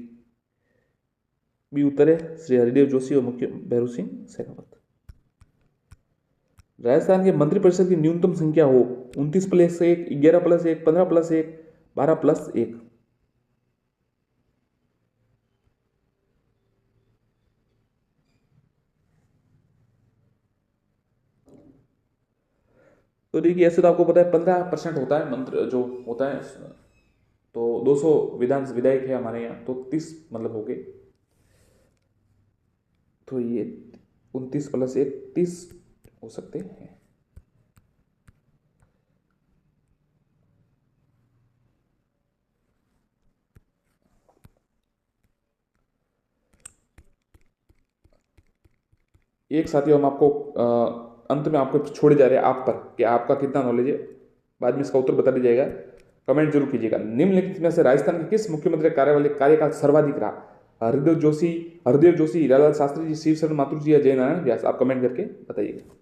बी उत्तर है, श्री हरिदेव जोशी और मुख्य भैरव सिंह शेखावत। राजस्थान के मंत्रिपरिषद की न्यूनतम संख्या हो 29+1, 11+1, 15+1, 12+1? तो देखिए, ऐसे तो आपको पता है 15% होता है मंत्र जो होता है, तो 200 विधायक है हमारे यहाँ, तो 30 मतलब हो गए। तो ये 29+1, 30 हो सकते हैं। एक साथी हम आपको अंत में आपको छोड़े जा रहे हैं आप पर, कि आपका कितना नॉलेज है। बाद में इसका उत्तर बता दिया जाएगा, कमेंट जरूर कीजिएगा। निम्नलिखित में से राजस्थान के किस मुख्यमंत्री का कार्यकाल सर्वाधिक रहा? हरदेव जोशी, हीरालाल शास्त्री जी, शिवशरण माथुर जी या जयनारायण व्यास? आप कमेंट करके बताइएगा।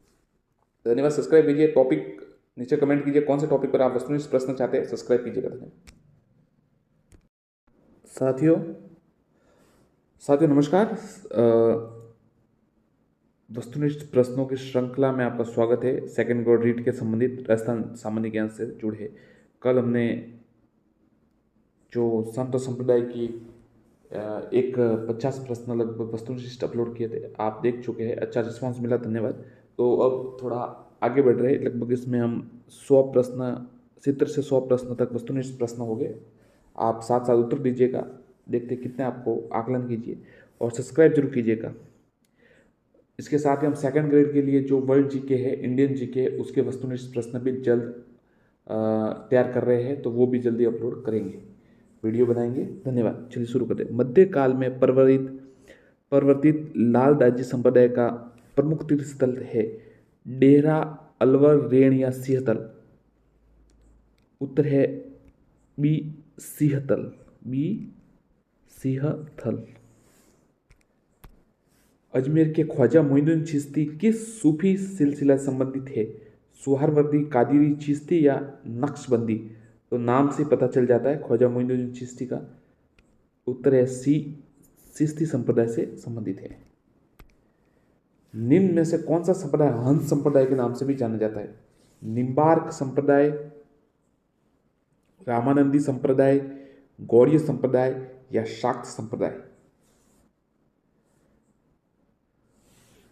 धन्यवाद। सब्सक्राइब कीजिए, टॉपिक नीचे कमेंट कीजिए, कौन से टॉपिक पर आप वस्तुनिष्ठ प्रश्न चाहते हैं, सब्सक्राइब कीजिएगा। धन्यवाद। साथियों नमस्कार। वस्तुनिष्ठ प्रश्नों की श्रृंखला में आपका स्वागत है। सेकंड ग्रेड रीट के संबंधित राजस्थान सामान्य ज्ञान से जुड़े कल हमने जो संत संप्रदाय की एक 50 प्रश्न लगभग वस्तुनिष्ठ अपलोड किए थे, आप देख चुके हैं, अच्छा रिस्पांस मिला, धन्यवाद। तो अब थोड़ा आगे बढ़ रहे, लगभग इसमें हम 100 प्रश्न 70 से 100 प्रश्न तक वस्तुनिष्ठ प्रश्न हो गए। आप साथ साथ उत्तर दीजिएगा, देखते कितने आपको आकलन कीजिए और सब्सक्राइब जरूर कीजिएगा। इसके साथ ही हम सेकंड ग्रेड के लिए जो वर्ल्ड जीके है, इंडियन जीके, उसके वस्तुनिष्ठ प्रश्न भी जल्द तैयार कर रहे हैं, तो वो भी जल्दी अपलोड करेंगे, वीडियो बनाएंगे। धन्यवाद। चलिए शुरू करते हैं। मध्यकाल में परिवर्तित लाल दाजी संप्रदाय का प्रमुख तीर्थ स्थल है डेरा, अलवर, रेण या सिंहतल। उत्तर है बी सिंहतल, बी सिंहतल। अजमेर के ख्वाजा मोइनुद्दीन चिश्ती किस सूफी सिलसिला से संबंधित है? सुहरावर्दी, कादिरी, चिश्ती या नक्शबंदी? तो नाम से पता चल जाता है ख्वाजा मोइनुद्दीन चिश्ती का। उत्तर है सी, चिश्ती संप्रदाय से संबंधित है। निम्न में से कौन सा संप्रदाय हंस संप्रदाय के नाम से भी जाना जाता है? निम्बार्क संप्रदाय, रामानंदी संप्रदाय, गौड़ीय संप्रदाय या शाक्त संप्रदाय?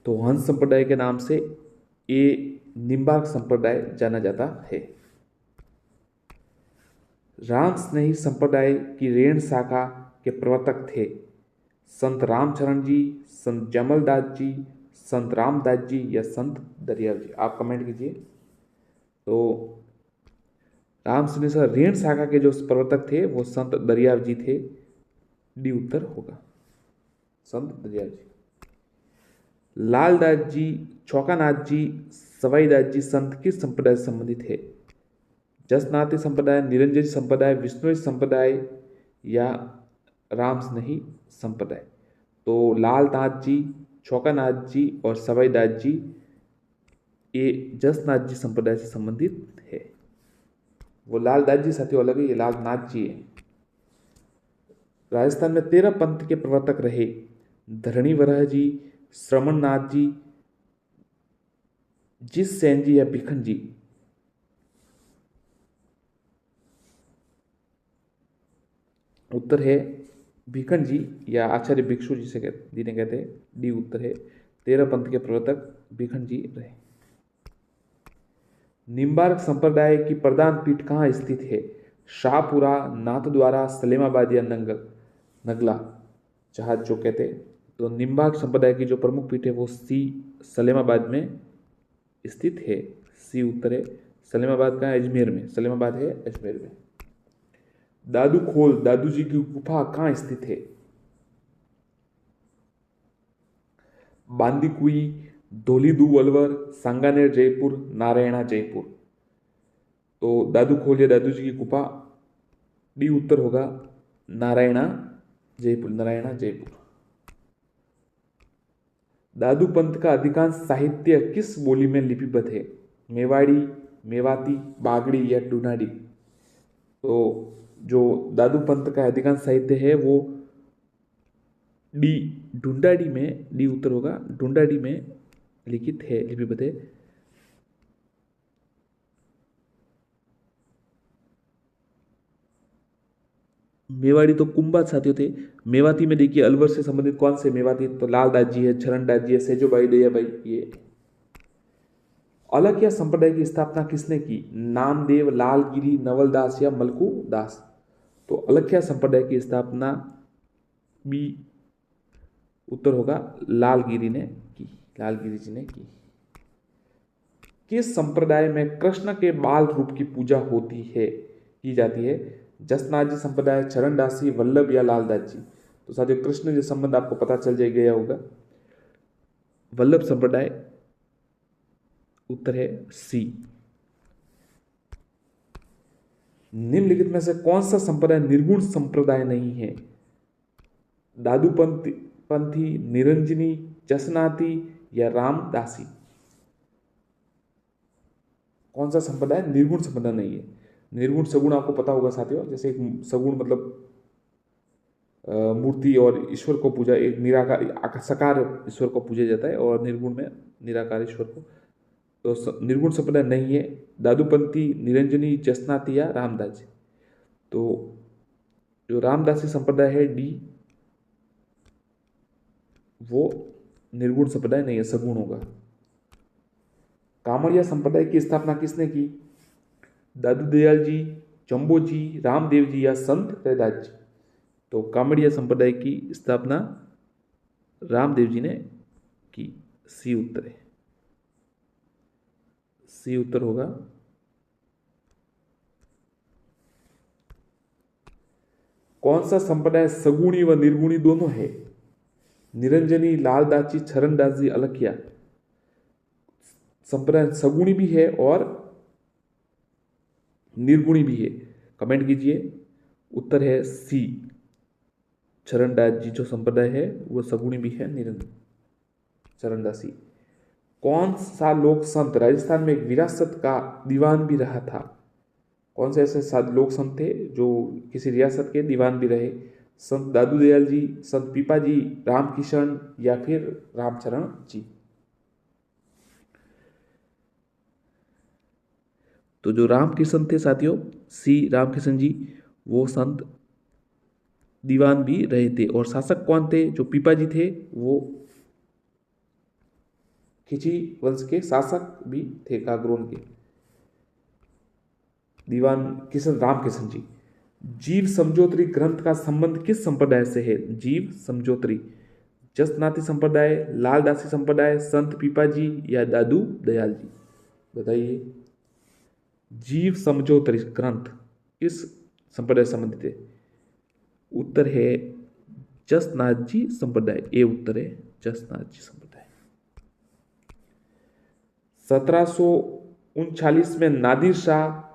तो हंस संप्रदाय के नाम से ये निम्बार्क संप्रदाय जाना जाता है। राम स्नेही संप्रदाय की रेण शाखा के प्रवर्तक थे संत रामचरण जी, संत जमलदास जी, संत रामदास जी या संत दरियाव जी? आप कमेंट कीजिए। तो राम स्नेही से रेण शाखा के जो प्रवर्तक थे वो संत दरियाव जी थे, डी उत्तर होगा, संत दरियाव जी। लालदास जी, चौकानाथ जी, सवाईदास जी संत किस संप्रदाय से संबंधित है? जसनाती संप्रदाय, निरंजनी संप्रदाय, विष्णुई संप्रदाय या राम स्नेही संप्रदाय? तो लालनाथ जी, चौकानाथ जी और सवाईदास जी ये जसनाथ जी संप्रदाय से संबंधित है। वो लालदास जी साथियों अलग है, ये लालनाथ जी है। राजस्थान में 13 पंथ के प्रवर्तक रहे धरणीवरह जी, श्रमणनाथ जी, जिस सेन जी या भिखन जी? उत्तर है भिखन जी या आचार्य भिक्षु जी से जिन्हें कहते हैं, डी उत्तर है। 13 पंथ के प्रवर्तक भिखन जी रहे। निम्बार्क संप्रदाय की प्रधान पीठ कहाँ स्थित है? शाहपुरा, नाथद्वारा, सलेमाबाद या नगला जहाज जो कहते हैं? तो निम्बार्क संप्रदाय की जो प्रमुख पीठ है वो सी, सलेमाबाद में स्थित है, सी उत्तर है। सलेमाबाद का अजमेर में, सलेमाबाद है अजमेर में। दादू खोल दादू जी की गुफा कहाँ स्थित है? बांदीकुई, धौलीधु अलवर, सांगानेर जयपुर, नारायणा जयपुर? तो दादू खोल या दादू जी की गुफा, डी उत्तर होगा, नारायणा जयपुर, नारायणा जयपुर। दादू पंथ का अधिकांश साहित्य किस बोली में लिपिबद्ध है? मेवाड़ी, मेवाती, बागड़ी या डुनाडी? तो जो दादू पंथ का अधिकांश साहित्य है वो डी, ढूंढाड़ी में, डी उत्तर होगा, ढूंढाड़ी में लिखित है, लिपिबद्ध है। मेवाड़ी तो कुंभा साथियों थे। मेवाती में देखिए अलवर से संबंधित कौन से मेवाती? तो लालदास जी है, चरणदास जी है, सेजोबाई, दयाबाई, ये। अलखिया संप्रदाय की स्थापना किसने की? नामदेव, लालगिरी, नवलदास या मलकू दास? तो अलखिया संप्रदाय की स्थापना बी उत्तर होगा, लालगिरी ने की, लालगिरी जी ने की। किस संप्रदाय में कृष्ण के बाल रूप की पूजा होती है, की जाती है? जसनाथ जी संप्रदाय, चरणदासी, वल्लभ या लालदास जी? तो साथियों कृष्ण जी संबंध आपको पता चल गया होगा, वल्लभ संप्रदाय उत्तर है सी। निम्नलिखित में से कौन सा संप्रदाय निर्गुण संप्रदाय नहीं है? दादू पंथी, निरंजनी, जसनाती या रामदासी? कौन सा संप्रदाय निर्गुण संप्रदाय नहीं है? निर्गुण सगुण आपको पता होगा साथियों, जैसे एक सगुण मतलब मूर्ति और ईश्वर को पूजा, एक निराकार साकार ईश्वर को पूजा जाता है, और निर्गुण में निराकार ईश्वर को। तो निर्गुण संप्रदाय नहीं है। दादूपंथी, निरंजनी, जसनातिया, रामदास जी। तो जो रामदासी संप्रदाय है डी, वो निर्गुण संप्रदाय नहीं है, सगुण होगा। कामड़िया संप्रदाय की स्थापना किसने की? दादू दयाल जी, चंबो जी, रामदेव जी या संत रैदास जी। तो कामड़िया संप्रदाय की स्थापना रामदेव जी ने की। सी उत्तर है, सी उत्तर होगा। कौन सा संप्रदाय सगुणी व निर्गुणी दोनों है? निरंजनी, लालदासी, चरणदास जी, अलखिया। संप्रदाय सगुणी भी है और निर्गुणी भी है। कमेंट कीजिए। उत्तर है सी, चरणदास जी जो संप्रदाय है वो सगुणी भी है, निरंजन चरणदासी। कौन सा लोक संत राजस्थान में एक विरासत का दीवान भी रहा था? कौन से ऐसे सात लोक संत थे जो किसी रियासत के दीवान भी रहे? संत दादू दयाल जी, संत पीपा जी, रामकिशन या फिर रामचरण जी। तो जो रामकिशन थे साथियों, सी रामकिशन जी, वो संत दीवान भी रहे थे। और शासक कौन थे? जो पीपा जी थे वो खिची वंश के शासक भी थे, कागरोन के। दीवान किशन, रामकिशन जी। जीव समझोतरी ग्रंथ का संबंध किस संप्रदाय से है? जीव समझोतरी, जसनाती संप्रदाय, लालदासी संप्रदाय, संत पीपा जी या दादू दयाल जी। बताइए, जीव समझोतरी ग्रंथ किस संप्रदाय से संबंधित है? उत्तर है जसनाथ जी संप्रदाय। ए उत्तर है जसनाथ जी संप्रदाय। 1739 में नादिर शाह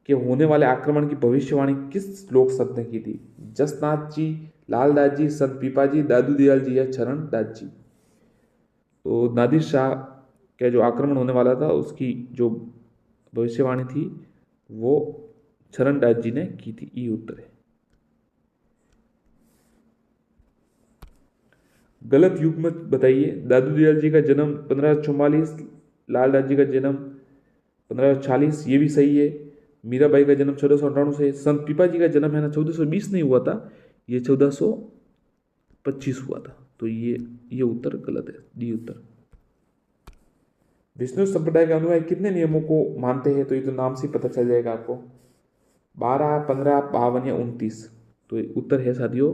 के होने वाले आक्रमण की भविष्यवाणी किस लोक संत ने की थी? जसनाथ जी, लालदास जी, संत पीपा जी, दादू दयाल जी या चरण दास जी। तो नादिर शाह का जो आक्रमण होने वाला था उसकी जो भविष्यवाणी थी वो चरण दास जी ने की थी। ई उत्तर है। गलत युग्म बताइए। दादू दयाल जी का जन्म 1544, लालदास जी का जन्म 1546, ये भी सही है। मीराबाई का जन्म 1498 से। संत पीपा जी का जन्म है ना 1420 नहीं हुआ था, ये 1425 हुआ था। तो ये उत्तर गलत है, डी उत्तर। विष्णु संप्रदाय के अनुयायी कितने नियमों को मानते हैं? तो ये तो नाम से पता चल जाएगा आपको। 12, 15, 52 या 29। तो उत्तर है साथियों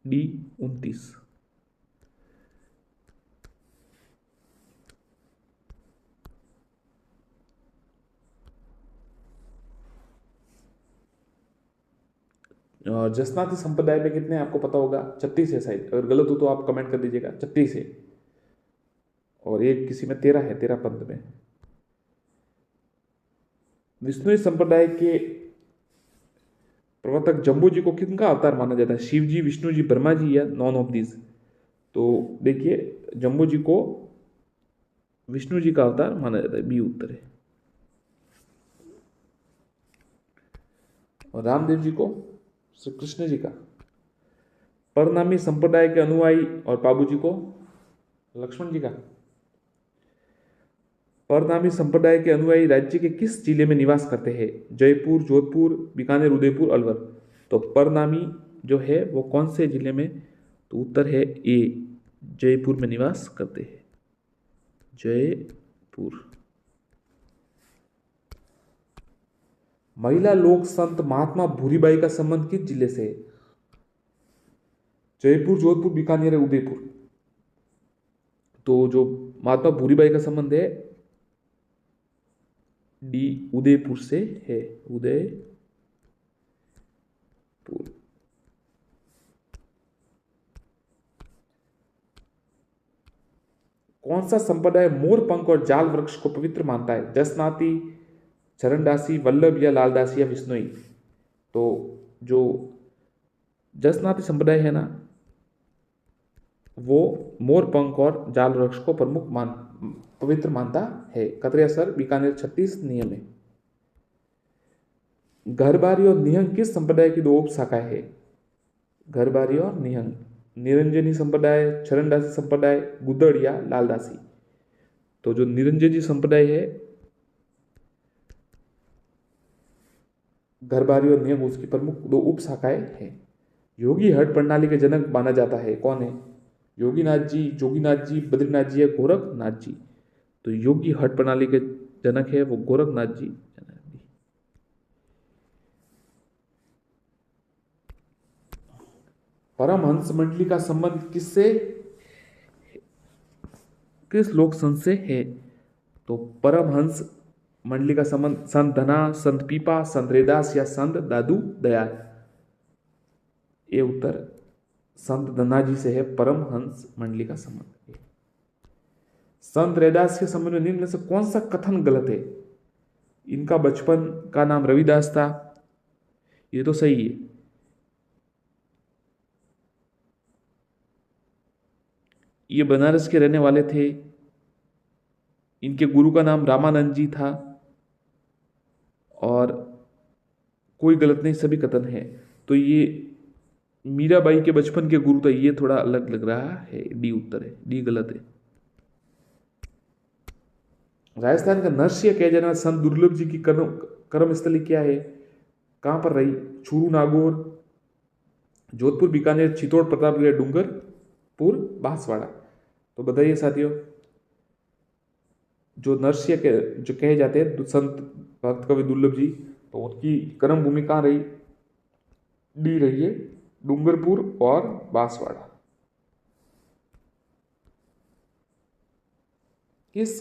डी 29। और जसनाती संप्रदाय में कितने आपको पता होगा? 36 है शायद। अगर गलत हो तो आप कमेंट कर दीजिएगा। 36 है। और एक किसी में 13 है, 13 पंथ में। विष्णु संप्रदाय के प्रवर्तक जम्बू जी को किनका अवतार माना जाता है? शिव जी, विष्णु जी, ब्रह्मा जी या नॉन ऑफ दिस। तो देखिए, जम्बू जी को विष्णु जी का अवतार माना जाता है। बी उत्तर है। और रामदेव जी को श्री कृष्ण जी का। परनामी संप्रदाय के अनुयायी और बाबू जी को लक्ष्मण जी का। परनामी संप्रदाय के अनुयायी राज्य के किस जिले में निवास करते हैं? जयपुर, जोधपुर, बीकानेर, उदयपुर, अलवर। तो परनामी जो है वो कौन से जिले में? तो उत्तर है ए, जयपुर में निवास करते हैं। जयपुर। महिला लोक संत महात्मा भूरीबाई का संबंध किस जिले से है? जयपुर, जोधपुर, बीकानेर, उदयपुर। तो जो महात्मा भूरीबाई का संबंध है डी, उदयपुर से है। उदयपुर। कौन सा संप्रदाय मोर पंख और जाल वृक्ष को पवित्र मानता है? जसनाती, चरणदासी, वल्लभ या लालदासी या विष्णुई। तो जो जसनाती संप्रदाय है ना वो मोर पंख और जाल वृक्ष को पवित्र मानता है। कतरियासर, बीकानेर, 36 नियम है। घरबारी और निहंग किस संप्रदाय की दो उप शाखाएं है? घरबारी और निहंग, निरंजनी संप्रदाय, चरणदासी संप्रदाय, गुदड़ या लालदासी। तो जो निरंजनी संप्रदाय है, घरबारी और निहंग, उसकी प्रमुख दो उप शाखाएं हैं। योगी हट प्रणाली के जनक माना जाता है, कौन है? योगीनाथ जी, जोगीनाथ जी, बद्रीनाथ जी या गोरखनाथ जी। तो योगी हट प्रणाली के जनक है वो गोरखनाथ जी। परमहंस मंडली का संबंध किससे, किस लोक संत से है? तो परमहंस मंडली का संबंध संत धना, संत पीपा, संत रैदास या संत दादू दयाल। ये उत्तर संत धना जी से है परमहंस मंडली का संबंध। संत रैदास के संबंध में निम्न में से कौन सा कथन गलत है? इनका बचपन का नाम रविदास था, ये तो सही है। ये बनारस के रहने वाले थे, इनके गुरु का नाम रामानंद जी था, और कोई गलत नहीं, सभी कथन है। तो ये मीराबाई के बचपन के गुरु था, ये थोड़ा अलग लग रहा है, डी उत्तर है, डी गलत है। राजस्थान का नरसिंह कहे जाने वाले संत दुर्लभ जी की कर्म स्थली क्या है, कहां पर रही? चूरू, नागौर, जोधपुर, बीकानेर, चित्तौड़, प्रतापगढ़, डूंगरपुर, बांसवाड़ा। तो बताइए साथियों, जो नरसिंह के जो कहे जाते हैं संत भक्त कवि दुर्लभ जी, तो उनकी कर्म भूमि कहाँ रही? डी रही है, डूंगरपुर और बांसवाड़ा। किस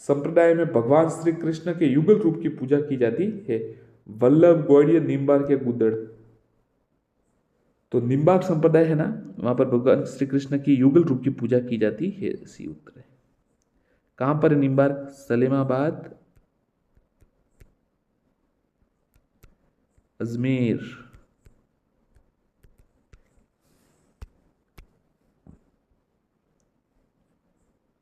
संप्रदाय में भगवान श्री कृष्ण के युगल रूप की पूजा की जाती है? वल्लभ, ग्वालियर, निम्बार्क या गुदड़। तो निम्बार्क संप्रदाय है ना, वहां पर भगवान श्री कृष्ण की युगल रूप की पूजा की जाती है, सी उत्तर है। कहां पर है निम्बार्क? सलेमाबाद, अजमेर।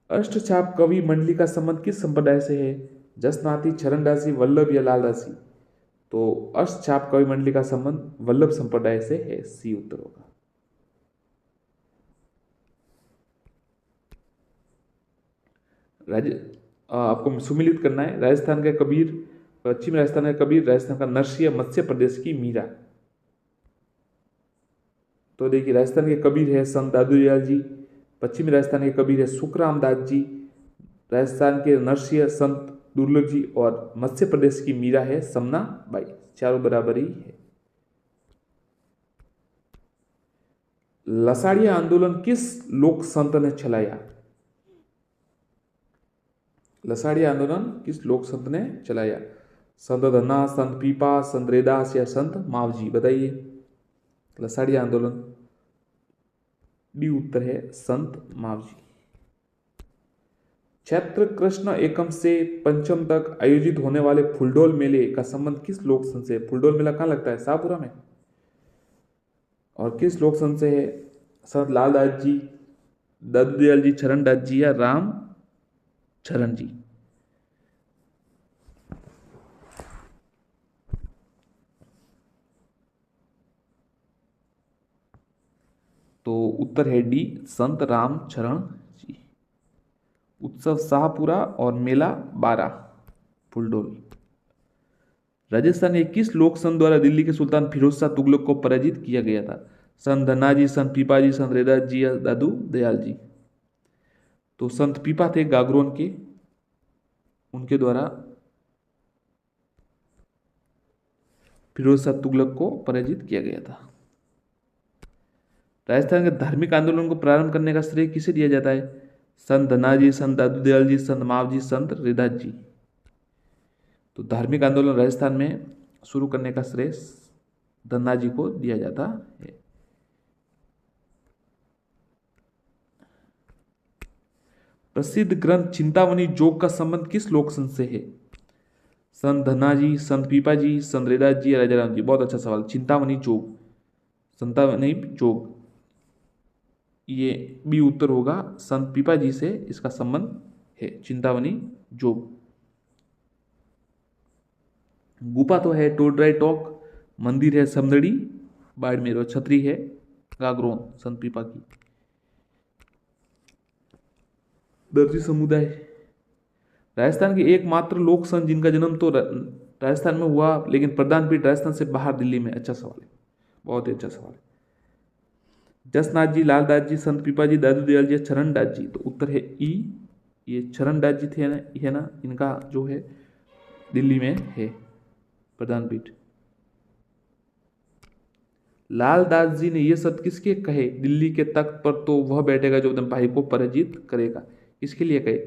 अष्टछाप कवि मंडली का संबंध किस संप्रदाय से है? जसनाती, चरणदासी, वल्लभ या लालदासी। तो अष्टछाप कवि मंडली का संबंध वल्लभ संप्रदाय से है, सी उत्तर होगा। आपको सुमिलित करना है। राजस्थान का कबीर, पश्चिमी राजस्थान का कबीर, राजस्थान का नरसिंह, मध्य प्रदेश की मीरा। तो देखिए, राजस्थान के कबीर है संत दादूदयाल जी, पश्चिमी राजस्थान के कबीर है सुखराम दास जी, राजस्थान के नरसिंह संत दुर्लभ जी, और मध्य प्रदेश की मीरा है समना बाई। चारों बराबर ही है। लसाड़िया आंदोलन किस लोक संत ने चलाया? लसाड़िया आंदोलन किस लोक संत ने चलाया? संत धन्ना, संत पीपा, संत रैदास या संत मावजी। बताइए, लसाड़िया आंदोलन, डी उत्तर है संत मावजी। चैत्र कृष्ण एकम से पंचम तक आयोजित होने वाले फुलडोल मेले का संबंध किस लोक संत से? फुलडोल मेला कहां लगता है? शाहपुरा में। और किस लोक संत से है? संत लालदास जी, दादूदयाल जी, चरणदास जी या राम चरण जी। तो उत्तर है डी, संत राम चरण जी। उत्सव शाहपुरा और मेला बारा, फुलडोल। राजस्थान के किस लोक संत द्वारा दिल्ली के सुल्तान फिरोज शाह तुगलक को पराजित किया गया था? संत धन्ना जी, संत पीपा जी, संत रैदास जी या दादू दयाल जी। तो संत पीपा थे गागरोन के, उनके द्वारा फिरोज शाह तुगलक को पराजित किया गया था। राजस्थान के धार्मिक आंदोलन को प्रारंभ करने का श्रेय किसे दिया जाता है? संत धन्ना जी, संत दादूदयाल जी, संत माव जी, संत रैदास जी। तो धार्मिक आंदोलन राजस्थान में शुरू करने का श्रेय धन्ना जी को दिया जाता है। प्रसिद्ध ग्रंथ चिंतामणि जोग का संबंध किस लोक संत से है? संत धन्ना जी, संत पीपा जी, संत रैदास जी या राजाराम जी। बहुत अच्छा सवाल। चिंतामणि जोग, संतामणि जोग, ये बी उत्तर होगा। संत पीपा जी से इसका संबंध है, चिंतामणि जोग। गुफा तो है टोडराई टॉक, मंदिर है समदड़ी बाड़मेर। और छतरी है गागरोन, संत पीपा की। दर्जी समुदाय राजस्थान के एकमात्र लोक संघ जिनका जन्म तो राजस्थान में हुआ, लेकिन प्रधान पीठ राजस्थान से बाहर दिल्ली में। अच्छा सवाल है, बहुत ही अच्छा सवाल है। जसनाथ जी, लालदास जी, संत पीपा जी, दादू दयाल जी, चरणदास जी। तो उत्तर है ई। ये चरणदास जी थे ना, है ना, इनका जो है दिल्ली में है प्रधान पीठ। लालदास जी ने ये शब्द किसके कहे? दिल्ली के तख्त पर तो वह बैठेगा जो अपने भाई को पराजित करेगा। इसके लिए कहे?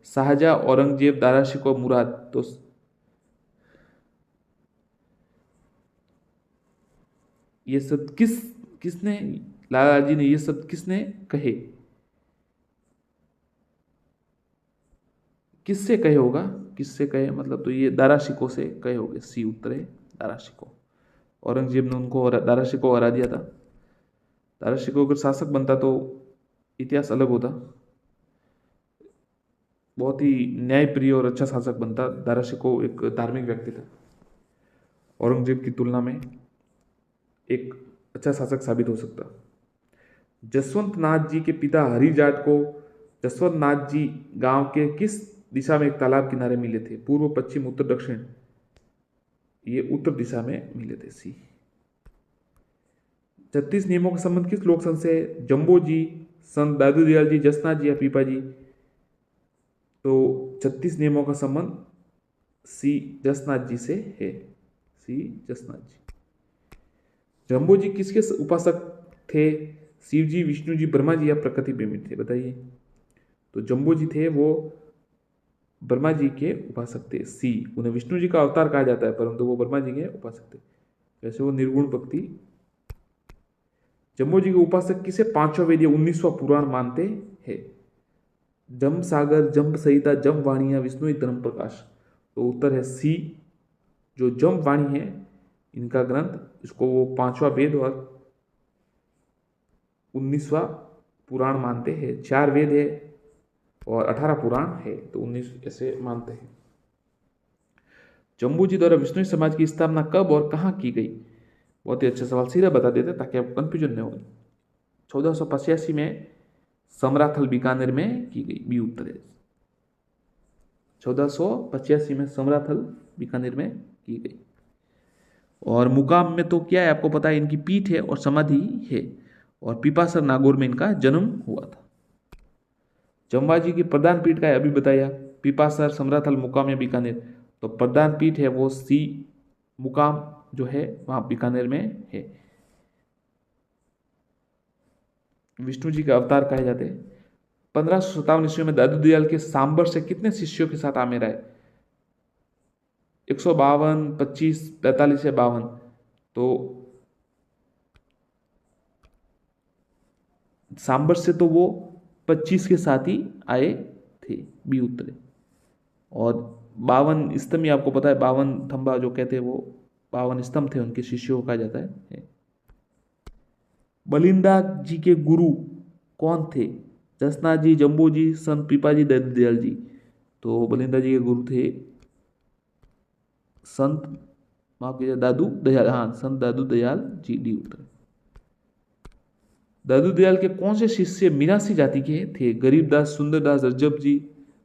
शाहजहां, औरंगजेब, दारा शिकोह, मुराद। तो ये शब्द किसने, लाला जी ने ये शब्द किसने कहे? किससे कहे होगा? किससे कहे मतलब, तो ये दारा शिकोह से कहे होगे। सी उत्तर है दारा शिकोह। औरंगजेब ने उनको दारा शिकोह हरा दिया था। दारा शिकोह अगर शासक बनता तो इतिहास अलग होता। बहुत ही न्यायप्रिय और अच्छा शासक बनता। दारा शिकोह एक धार्मिक व्यक्ति था, औरंगजेब की तुलना में एक अच्छा शासक साबित हो सकता। जसवंत नाथ जी के पिता हरि जाट को जसवंत नाथ जी गांव के किस दिशा में एक तालाब किनारे मिले थे? पूर्व, पश्चिम, उत्तर, दक्षिण। ये उत्तर दिशा में मिले थे, सी। 36 नियमों का संबंध किस लोक संघ से है? जम्बो जी, संत दादू दयाल जी, जसनाथ जी या पीपा जी। तो 36 नियमों का संबंध सी जसनाथ जी से है, सी जसनाथ जी। जम्बो जी किसके उपासक थे? शिव जी, विष्णु जी, ब्रह्मा जी या प्रकृति प्रेमी थे? बताइए। तो जम्बो जी थे वो ब्रह्मा जी के उपासक थे, सी। उन्हें विष्णु जी का अवतार कहा जाता है, परंतु वो ब्रह्मा जी के उपासक थे। वैसे वो निर्गुण भक्ति। जम्बो जी के उपासक किसे पांचवा वेद या 19वां पुराण मानते हैं? जम सागर, जम संहिता, जम वाणी या विष्णु धर्म प्रकाश। तो उत्तर है सी, जो जम वाणी है इनका ग्रंथ, इसको वो पांचवा वेद और 19वां पुराण मानते हैं। 4 वेद है और 18 पुराण है, तो 19 ऐसे मानते हैं। जम्बू जी द्वारा विष्णु समाज की स्थापना कब और कहाँ की गई? बहुत ही अच्छा सवाल, सीधा बता देते ताकि आपको कंफ्यूजन नहीं हो। 1485 में समराथल बीकानेर में की गई, बी उत्तर है। 1485 में समराथल बीकानेर में की गई। और मुकाम में तो क्या है आपको पता है, इनकी पीठ है और समाधि है। और पीपासर नागौर में इनका जन्म हुआ था। जम्बा जी की प्रधान पीठ का है, अभी बताया, पीपासर, समराथल, मुकाम या बीकानेर। तो प्रधान पीठ है वो सी, मुकाम जो है वहां बीकानेर में है। विष्णु जी के अवतार कहे जाते हैं। 1557 ईस्वी में दादू दयाल के सांबर से कितने शिष्यों के साथ आमेर आए? 152, 25, 45 या 52। तो सांबर से तो वो 25 के साथ ही आए थे, बी उत्तर है। और 52 स्तंभ ही आपको पता है, 52 थंबा जो कहते हैं वो 52 स्तंभ थे उनके, शिष्यों को कहा जाता है। बलिंदा जी के गुरु कौन थे? जसनाथ जी, जम्बू जी, संत पीपा जी, दादू दयाल जी। तो बलिंदा जी के गुरु थे संत, माफ कीजिए, दादू दयाल। हाँ, संत दादू दयाल जी, डी उत्तर। दादू दयाल के कौन से शिष्य मिरासी जाति के थे? गरीबदास, सुंदरदास, रज्जब जी,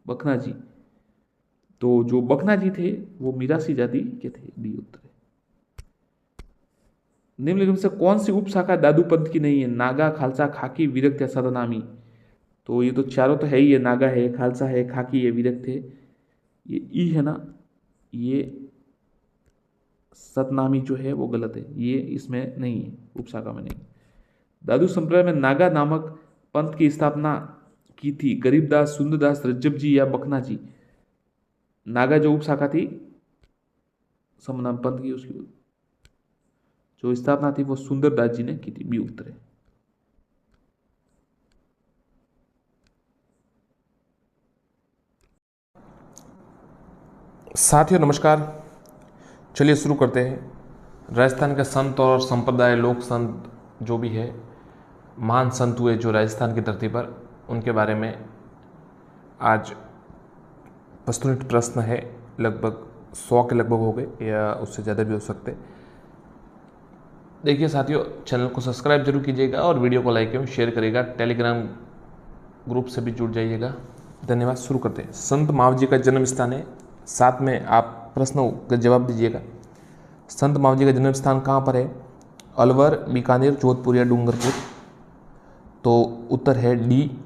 बखना जी। तो जो बखना जी थे वो मिरासी जाति के थे, डी उत्तर। निम्नलिखित में से कौन सी उपशाखा दादू पंथ की नहीं है? नागा, खालसा, खाकी, विरक्त या सतनामी। तो ये तो चारों तो है ही है, नागा है, खालसा है, खाकी है, विरक्त है। ये ई है ना, ये सतनामी जो है वो गलत है, ये इसमें नहीं है, उपशाखा में नहीं। दादू संप्रदाय में नागा नामक पंथ की स्थापना की थी गरीबदास, सुंदरदास, रज्जब जी या बखना जी। नागा जो उपशाखा थी समनाम पंथ की, उसकी जो स्थापना थी वो सुंदरदास जी ने की थी, बी उत्तर है। साथियों नमस्कार, चलिए शुरू करते हैं। राजस्थान के संत और संप्रदाय, लोक संत जो भी है, महान संत हुए जो राजस्थान की धरती पर, उनके बारे में आज प्रस्तुत प्रश्न है। लगभग 100 के लगभग हो गए या उससे ज़्यादा भी हो सकते। देखिए साथियों, चैनल को सब्सक्राइब जरूर कीजिएगा और वीडियो को लाइक एवं शेयर करिएगा। टेलीग्राम ग्रुप से भी जुड़ जाइएगा। धन्यवाद। शुरू करते हैं। संत मावजी का जन्म स्थान है, साथ में आप प्रश्नों का जवाब दीजिएगा। संत मावजी का जन्म स्थान कहाँ पर है? अलवर, बीकानेर, जोधपुर या डूंगरपुर? तो उत्तर है डी,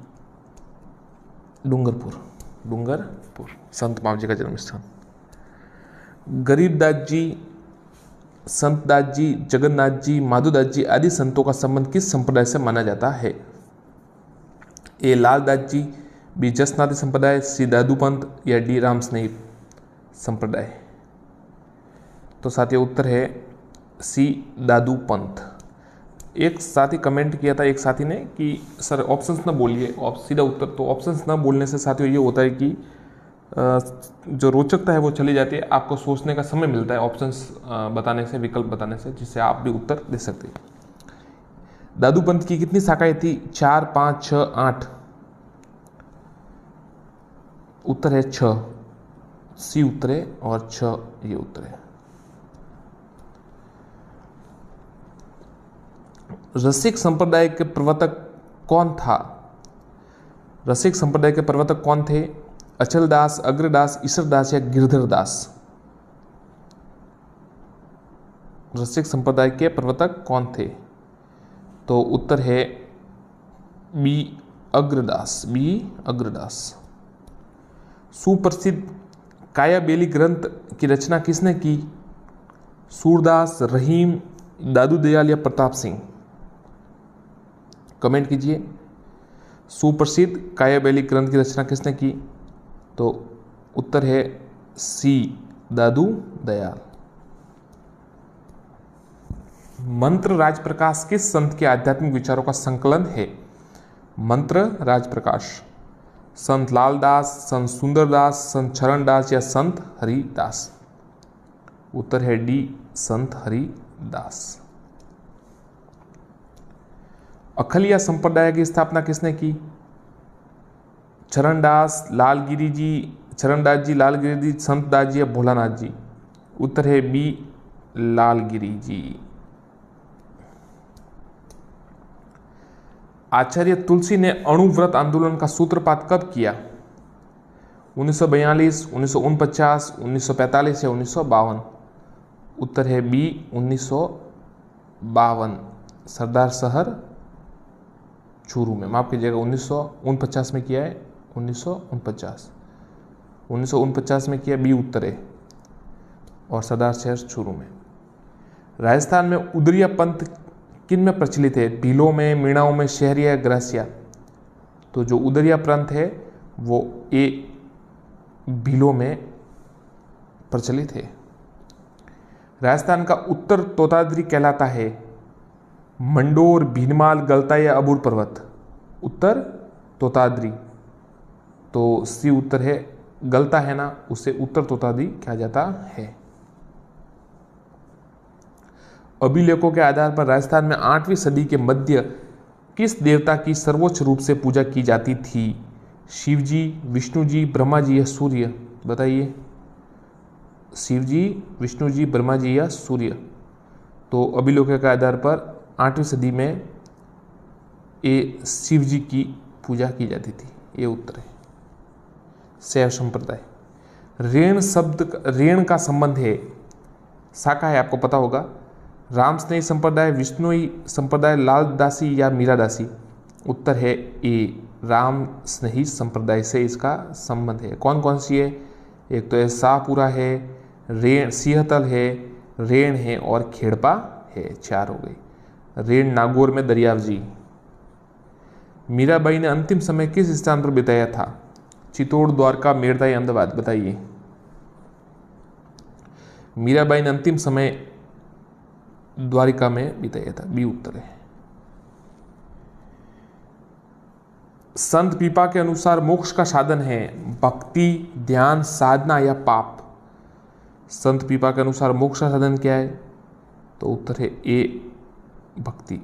डूंगरपुर। डूंगरपुर संत मावजी का जन्म स्थान। गरीबदास जी, संतदास जी, जगन्नाथ जी, माधोदास जी आदि संतों का संबंध किस संप्रदाय से माना जाता है? ए लालदास जी, बी जसनाथी संप्रदाय, सी दादू पंथ या डी रामस्नेही संप्रदाय? तो साथियों उत्तर है सी दादू पंथ। एक साथी कमेंट किया था, एक साथी ने, कि सर ऑप्शंस ना बोलिए, सीधा उत्तर। तो ऑप्शंस ना बोलने से साथियों ये होता है कि जो रोचकता है वो चली जाती है, आपको सोचने का समय मिलता है ऑप्शंस बताने से, विकल्प बताने से, जिससे आप भी उत्तर दे सकते हैं। दादू पंथ की कितनी शाखाएं थी? 4, 5, 6, 8? उत्तर है 6। सी उत्तर है और 6 ये उत्तर है। रसिक संप्रदाय के प्रवर्तक कौन था? रसिक संप्रदाय के प्रवर्तक कौन थे? अचलदास, अग्रदास, ईश्वरदास या गिरधरदास? रसिक संप्रदाय के प्रवर्तक कौन थे? तो उत्तर है बी, अग्रदास। बी, अग्रदास। सुप्रसिद्ध कायाबेली ग्रंथ की रचना किसने की? सूरदास, रहीम, दादू दयाल या प्रताप सिंह? कमेंट कीजिए। सुप्रसिद्ध कायाबेली ग्रंथ की रचना किसने की? तो उत्तर है सी, दादू दयाल। मंत्र राजप्रकाश किस संत के आध्यात्मिक विचारों का संकलन है? मंत्र राजप्रकाश संत लालदास, संत सुंदरदास, संत चरणदास या संत हरिदास? उत्तर है डी, संत हरिदास। अखलिया संप्रदाय की स्थापना किसने की? चरणदास, लालगिरी जी, चरणदास जी, लालगिरी जी, संतदास जी या भोलानाथ जी? उत्तर है बी, लालगिरी जी। आचार्य तुलसी ने अणुव्रत आंदोलन का सूत्रपात कब किया? 1942, 1949, 1945 या 1952? उत्तर है बी, 1952। सरदार शहर चूरू में, माफ कीजिएगा 1949 में किया है। 1949 में किया, बी उत्तर है, और सरदार शहर चूरू में। राजस्थान में उदरिया पंथ किन में प्रचलित है? भीलों में, मीणाओं में, शहरिया या ग्रासिया? तो जो उदरिया पंथ है वो ए, भीलों में प्रचलित है। राजस्थान का उत्तर तोताद्री कहलाता है। मंडोर, भीनमाल, गलता या अबूर पर्वत? उत्तर तोताद्री। तो सी उत्तर है, गलता है ना, उसे उत्तर तोताद्री कहा जाता है। अभिलेखों के आधार पर राजस्थान में 8वीं सदी के मध्य किस देवता की सर्वोच्च रूप से पूजा की जाती थी? शिव जी, विष्णु जी, ब्रह्मा जी या सूर्य? बताइए। शिव जी, विष्णु जी, ब्रह्मा जी या सूर्य? तो अभिलेखों के आधार पर 8वीं सदी में ए, शिव जी की पूजा की जाती थी, ये उत्तर है। शैव संप्रदाय। रेण का संबंध है, शाखा है, आपको पता होगा। रामस्नेही संप्रदाय, विष्णुई संप्रदाय, लालदासी या मीरादासी? उत्तर है ए, रामस्नेही संप्रदाय से इसका संबंध है। कौन कौन सी है? एक तो है शाहपुरा है, रेण सिंहतल है, रेण है और खेड़पा है। 4 हो गई। रेण नागौर में दरियाव जी। मीराबाई ने अंतिम समय किस स्थान पर बिताया था? चित्तौड़, द्वारका, मेरठ या अहमदाबाद? बताइए। मीराबाई ने अंतिम समय द्वारिका में बिताया था, बी उत्तर है। संत पीपा के अनुसार मोक्ष का साधन है भक्ति, ध्यान, साधना या पाप? संत पीपा के अनुसार मोक्ष का साधन क्या है? तो उत्तर है ए, भक्ति।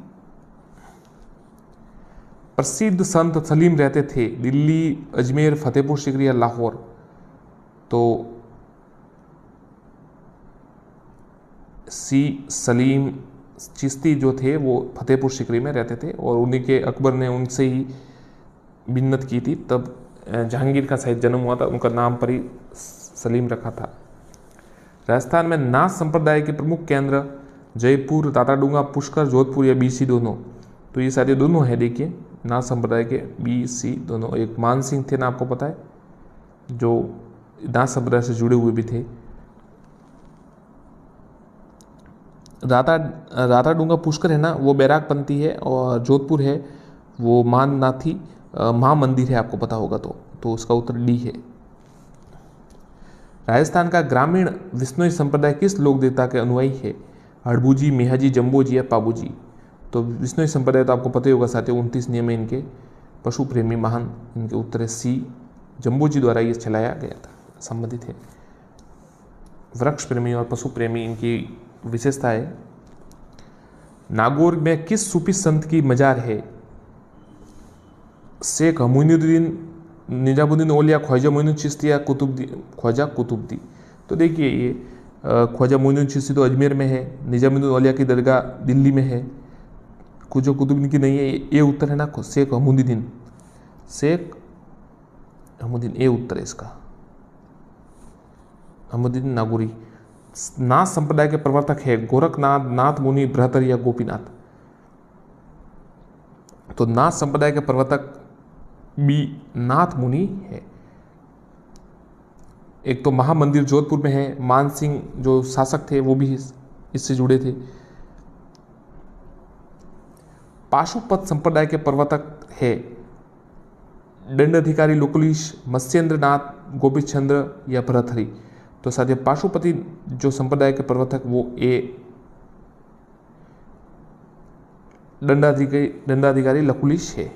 प्रसिद्ध संत सलीम रहते थे दिल्ली, अजमेर, फतेहपुर सीकरी या लाहौर? तो सी, सलीम चिश्ती जो थे वो फतेहपुर सिकरी में रहते थे और उन्हीं के अकबर ने उनसे ही मिन्नत की थी, तब जहांगीर का शायद जन्म हुआ था, उनका नाम पर ही सलीम रखा था। राजस्थान में नाथ संप्रदाय के प्रमुख केंद्र जयपुर, ताताडूंगा, पुष्कर, जोधपुर या BC दोनों। तो ये सारे दोनों है, देखिए नाथ संप्रदाय के BC दोनों। एक मान सिंह थे ना, आपको पता है, जो नाथ संप्रदाय से जुड़े हुए भी थे। राताडूंगा पुष्कर है ना, वो बैरागपंथी है, और जोधपुर है वो माननाथी महामंदिर है, आपको पता होगा तो उसका उत्तर D है। राजस्थान का ग्रामीण विश्नोई संप्रदाय किस लोक देवता के अनुयायी है? हड़बूजी, मेहाजी, जम्बोजी या पाबूजी। तो विश्नोई संप्रदाय तो आपको पता ही होगा साथियों, 29 नियम है इनके, पशु प्रेमी महान, इनके उत्तर है C। जम्बोजी द्वारा ये चलाया गया था, संबंधित है। वृक्ष प्रेमी और पशु प्रेमी इनकी विशेषता है। नागौर में किस सूफी संत की मजार है? शेख मोइनुद्दीन, निजामुद्दीन औलिया, ख्वाजा मोइनुद्दीन चिश्ती या ख्वाजा कुतुबदी। तो देखिए ये ख्वाजा मोइनुद्दीन चिश्ती तो अजमेर में है, निजामुद्दीन औलिया की दरगाह दिल्ली में है, ख्वाजा कुतुबदी की नहीं है। ये उत्तर है ना, शेख हमूदुद्दीन, शेख हमूदुद्दीन, ये उत्तर है इसका, हमूदुद्दीन नागौरी। नाथ संप्रदाय के प्रवर्तक है गोरखनाथ, नाथ मुनि, बृहत्तर या गोपीनाथ। तो नाथ संप्रदाय के प्रवर्तक B नाथ मुनि है। एक तो महामंदिर जोधपुर में है, मान सिंह जो शासक थे वो भी इससे जुड़े थे। पाशुपत संप्रदाय के प्रवर्तक है दंडाधिकारी लकुलिश, मत्स्येंद्र नाथ, गोपी चंद्र या भरतहरि। तो साथियों पाशुपति जो संप्रदाय के प्रवर्तक वो A दंडाधिकारी लकुलिश है।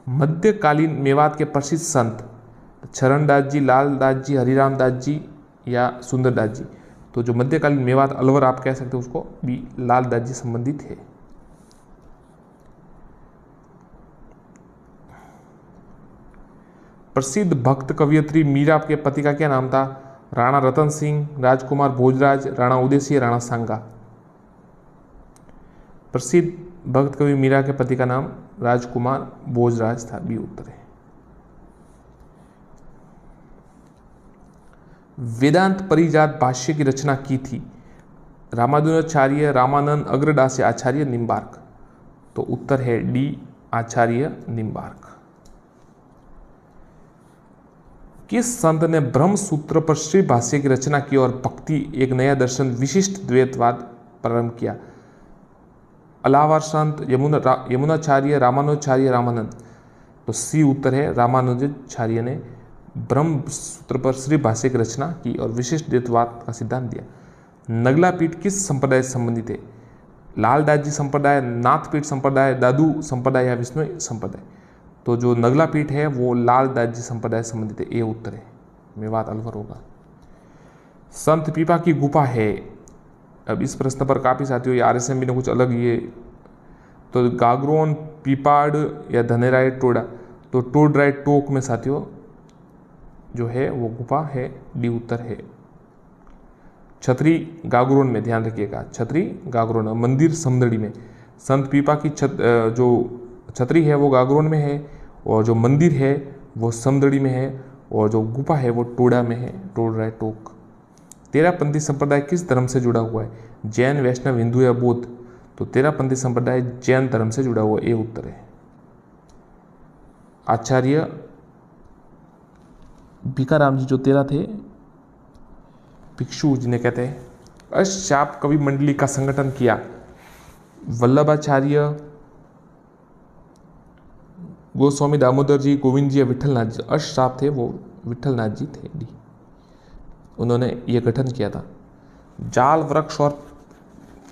मध्यकालीन मेवात के प्रसिद्ध संत चरणदास जी, लाल दास जी, हरिराम दास जी या सुंदरदास जी। तो जो मध्यकालीन मेवात अलवर आप कह सकते हो उसको B लाल दास जी संबंधित है। प्रसिद्ध भक्त कवियत्री मीरा के पति का क्या नाम था? राणा रतन सिंह, राजकुमार भोजराज, राणा उदय सिंह, राणा सांगा। प्रसिद्ध भक्त कवि मीरा के पति का नाम राजकुमार भोजराज था, B उत्तर है। वेदांत परिजात भाष्य की रचना की थी रामानुजाचार्य, रामानंद, अग्रदास या आचार्य निम्बार्क। तो उत्तर है D आचार्य निम्बार्क। किस संत ने ब्रह्म सूत्र पर श्री भाष्य की रचना की और भक्ति एक नया दर्शन विशिष्ट द्वैतवाद प्रारंभ किया? अलाहाबाद संत, यमुनाचार्य, रामानुजाचार्य, रामानंद। तो C उत्तर है, रामानुजाचार्य ने ब्रह्म सूत्र पर श्री भाष्य की रचना की और विशिष्ट द्वैतवाद का सिद्धांत दिया। नगला पीठ किस संप्रदाय से संबंधित है? लाल दास जी संप्रदाय, नाथपीठ संप्रदाय, दादू संप्रदाय या विष्णु संप्रदाय। तो जो नगला पीठ है वो लाल दास जी संप्रदाय से संबंधित है, ये उत्तर है, मेवात अलवर होगा। संत पीपा की गुफा है। अब इस प्रश्न पर काफ़ी साथियों ये RSMB ने कुछ अलग ये, तो गागरोन, पीपाड़ या धनेराय टोडा। तो टोडराय टोक में साथियों जो है वो गुफा है, D उत्तर है। छतरी गागरोन में, ध्यान रखिएगा, छतरी गागरोन, मंदिर समदड़ी में। संत पीपा की जो छतरी है वो गागरोन में है और जो मंदिर है वो समदड़ी में है और जो गुफा है वो टोडा में है, टोडराय टोक। तेरापंथी संप्रदाय किस धर्म से जुड़ा हुआ है? जैन, वैष्णव, हिंदू या बौद्ध। तो तेरापंथी संप्रदाय जैन धर्म से जुड़ा हुआ, ये उत्तर है। आचार्य भिकाराम जी जो तेरा थे, भिक्षु जिन्हें कहते हैं। अष्टचाप कवि मंडली का संगठन किया वल्लभाचार्य, गोस्वामी दामोदर जी, गोविंद जी या विठलनाथ जी। अष्टचाप थे वो विठलनाथ जी थे, D उन्होंने ये गठन किया था। जाल वृक्ष और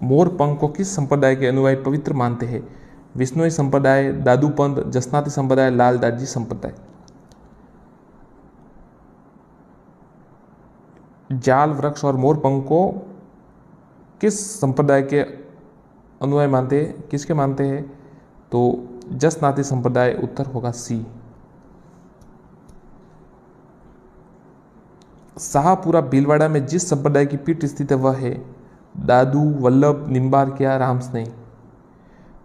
मोरपंख को किस संप्रदाय के अनुयायी पवित्र मानते हैं? विष्णुई संप्रदाय, दादूपंथ, जसनाती संप्रदाय, लाल दास जी संप्रदाय। जाल वृक्ष और मोरपंख को किस संप्रदाय के अनुयायी मानते हैं, किसके मानते हैं? तो जसनाती संप्रदाय, उत्तर होगा C। शाहपुरा भीलवाड़ा में जिस संप्रदाय की पीठ स्थित है वह है दादू, वल्लभ, निम्बार क्या, रामस्नेही।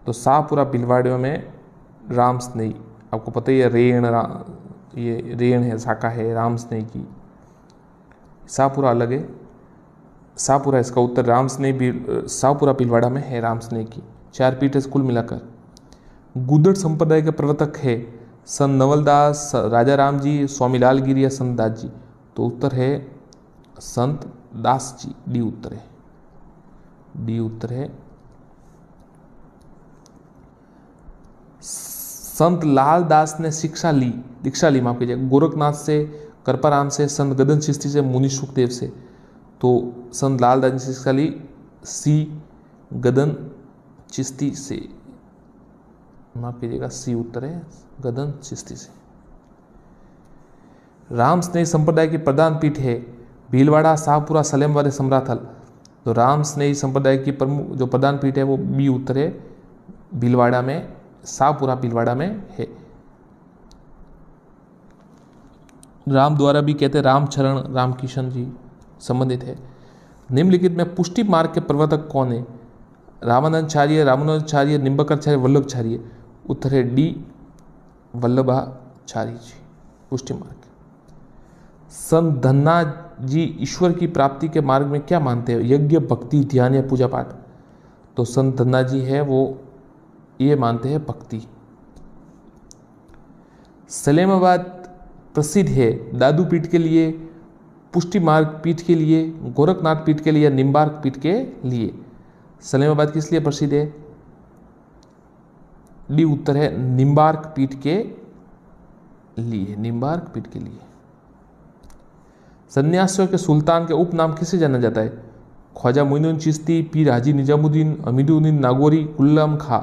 तो शाहपुरा भिलवाड़े में रामस्नेही, आपको पता ही है रेण, ये रेण है, शाखा है रामस्नेही की। शाहपुरा अलग है, शाहपुरा इसका उत्तर, रामस्नेही भी शाहपुरा भिलवाड़ा में है रामस्नेही की। 4 पीठ है कुल मिलाकर। गुदड़ संप्रदाय के प्रवर्तक है संत नवलदास, राजा राम जी, स्वामीलाल गिरी या संत दास जी। तो उत्तर है संत दास जी, डी उत्तर है, डी उत्तर है। संत लाल दास ने दीक्षा ली माफ कीजिए, गोरखनाथ से, कृपाराम से, संत गदन चिश्ती से, मुनि सुखदेव से। तो संत लाल दास ने शिक्षा ली सी गदन चिश्ती से, माफ कीजिएगा सी उत्तर है, गदन चिश्ती से। राम स्नेही संप्रदाय की प्रधान पीठ है भीलवाड़ा, शाहपुरा, सलेमवाड़े, समराथल। तो राम स्नेही संप्रदाय की प्रमुख जो प्रधान पीठ है वो बी उत्तर है, भीलवाड़ा में, शाहपुरा भीलवाड़ा में है। राम द्वारा भी कहते हैं, रामचरण, रामकिशन जी संबंधित है। निम्नलिखित में पुष्टि मार्ग के प्रवर्तक कौन है? रामानंदाचार्य, रामानुजाचार्य, निम्बकाचार्य, वल्लभाचार्य। उत्तर है डी वल्लभाचार्य जी, पुष्टि मार्ग। संत धन्ना जी ईश्वर की प्राप्ति के मार्ग में क्या मानते हैं? यज्ञ, भक्ति, ध्यान या पूजा पाठ। तो संत धन्ना जी है वो ये मानते हैं भक्ति। सलेमाबाद प्रसिद्ध है दादू पीठ के लिए, पुष्टि मार्ग पीठ के लिए, गोरखनाथ पीठ के लिए या निम्बार्क पीठ के लिए। सलेमाबाद किस लिए प्रसिद्ध है? डी उत्तर है, निम्बार्क पीठ के लिए, निम्बार्क पीठ के लिए। सन्यासियों के सुल्तान के उपनाम किसे जाना जाता है? ख्वाजा मोइनुद्दीन चिश्ती, पीर हाजी निजामुद्दीन, हमीदुद्दीन नागौरी, कुल्लम खां।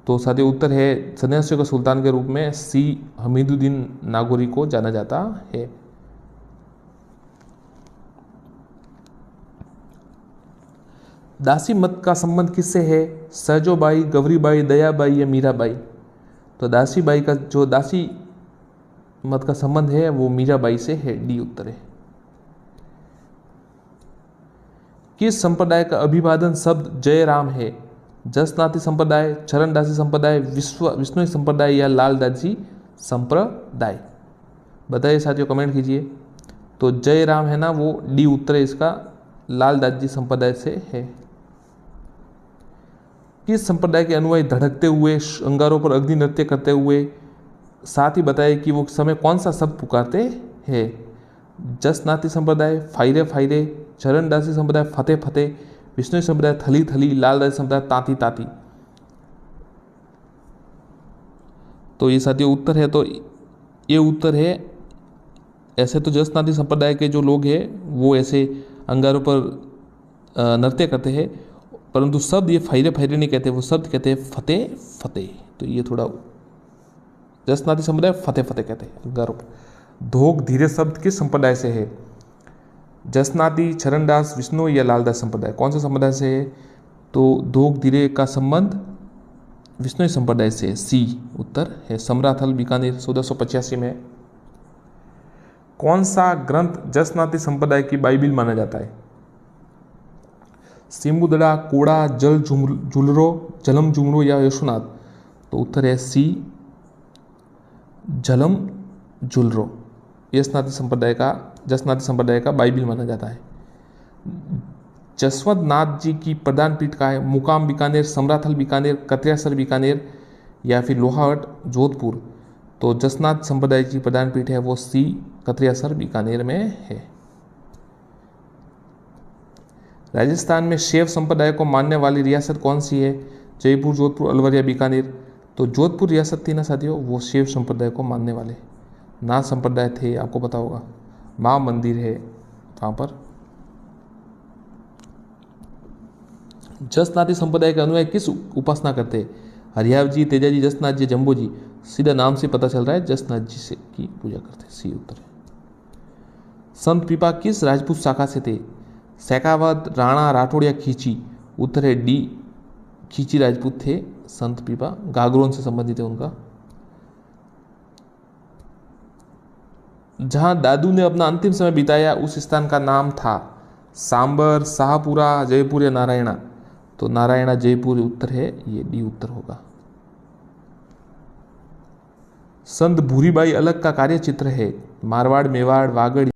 तो साथी उत्तर है सन्यासियों के सुल्तान के रूप में सी हमीदुद्दीन नागौरी को जाना जाता है। दासी मत का संबंध किससे है? सहजोबाई, गौरीबाई, दयाबाई या मीराबाई। तो दासी बाई का जो दासी मत का संबंध है वो मीराबाई से है, डी उत्तर है। किस संप्रदाय का अभिवादन शब्द जय राम है? जसनाती संप्रदाय, चरणदासी संप्रदाय, विष्णु संप्रदाय या लालदासी संप्रदाय। बताइए साथियों, कमेंट कीजिए। तो जय राम है ना, वो डी उत्तर है इसका, लालदास जी संप्रदाय से है। किस संप्रदाय के अनुयायी धड़कते हुए, अंगारों पर अग्नि नृत्य करते हुए, साथ ही बताए कि वो समय कौन सा शब्द पुकारते हैं? जसनाती संप्रदाय, फायरे फायरे, चरणदासी संप्रदाय, फतेह फतेह, विष्णु संप्रदाय, थली थली, लालदासी संप्रदाय, ताती ताती। तो ये साथियों उत्तर है, तो ये उत्तर है। ऐसे तो जसनाती संप्रदाय के जो लोग हैं वो ऐसे अंगारों पर नृत्य करते हैं, परंतु शब्द ये फायरे फायरे नहीं कहते, वो शब्द कहते हैं फतेह फतेह। तो ये थोड़ा जसनाती संप्रदाय फतेह फतेह कहते हैं अंगारों पर। धोक धीरे शब्द किस संप्रदाय से है? जसनाती, चरणदास, विष्णु या लालदास संप्रदाय। कौन सा संप्रदाय से है? तो धोक धीरे का संबंध विष्णु संप्रदाय से, सी उत्तर है। समराथल बीकानेर 1485 में। कौन सा ग्रंथ जसनाती संप्रदाय की बाइबिल माना जाता है? सिम्बुदड़ा, कोड़ा, जल झुलरो, जलम जुमरो या यशुनाथ। तो उत्तर है सी झलम झुलरो, जसनाती संप्रदाय का बाइबिल माना जाता है। जसवंत नाथ जी की प्रधान पीठ का है? मुकाम बीकानेर, समराथल बीकानेर, कत्रियासर बीकानेर या फिर लोहावट जोधपुर। तो जसनाथ संप्रदाय की प्रधान पीठ है वो सी कत्रियासर बीकानेर में है। राजस्थान में शैव संप्रदाय को मानने वाली रियासत कौन सी है? जयपुर, जोधपुर, अलवर या बीकानेर। तो जोधपुर रियासत थी ना साथियों, वो शैव संप्रदाय को मानने वाले। नाथ संप्रदाय थे, आपको पता होगा, माँ मंदिर है वहाँ पर। जसनाती संप्रदाय के अनुयायी किस उपासना करते हैं? हरियाव जी, तेजा जी, जसनाथ जी, जम्बो जी। सीधा नाम से पता चल रहा है जसनाथ जी से की पूजा करते हैं, सी उत्तर है। संत पीपा किस राजपूत शाखा से थे? सैकावत, राणा, राठौड़ या खींची। उत्तर है डी खींची राजपूत थे संत पीपा, गागरोन से संबंधित है उनका। जहां दादू ने अपना अंतिम समय बिताया उस स्थान का नाम था? सांबर, शाहपुरा, जयपुर या नारायणा? तो नारायणा जयपुर उत्तर है, ये डी उत्तर होगा। संत भूरीबाई अलग का कार्यचित्र है मारवाड़, मेवाड़, वागड़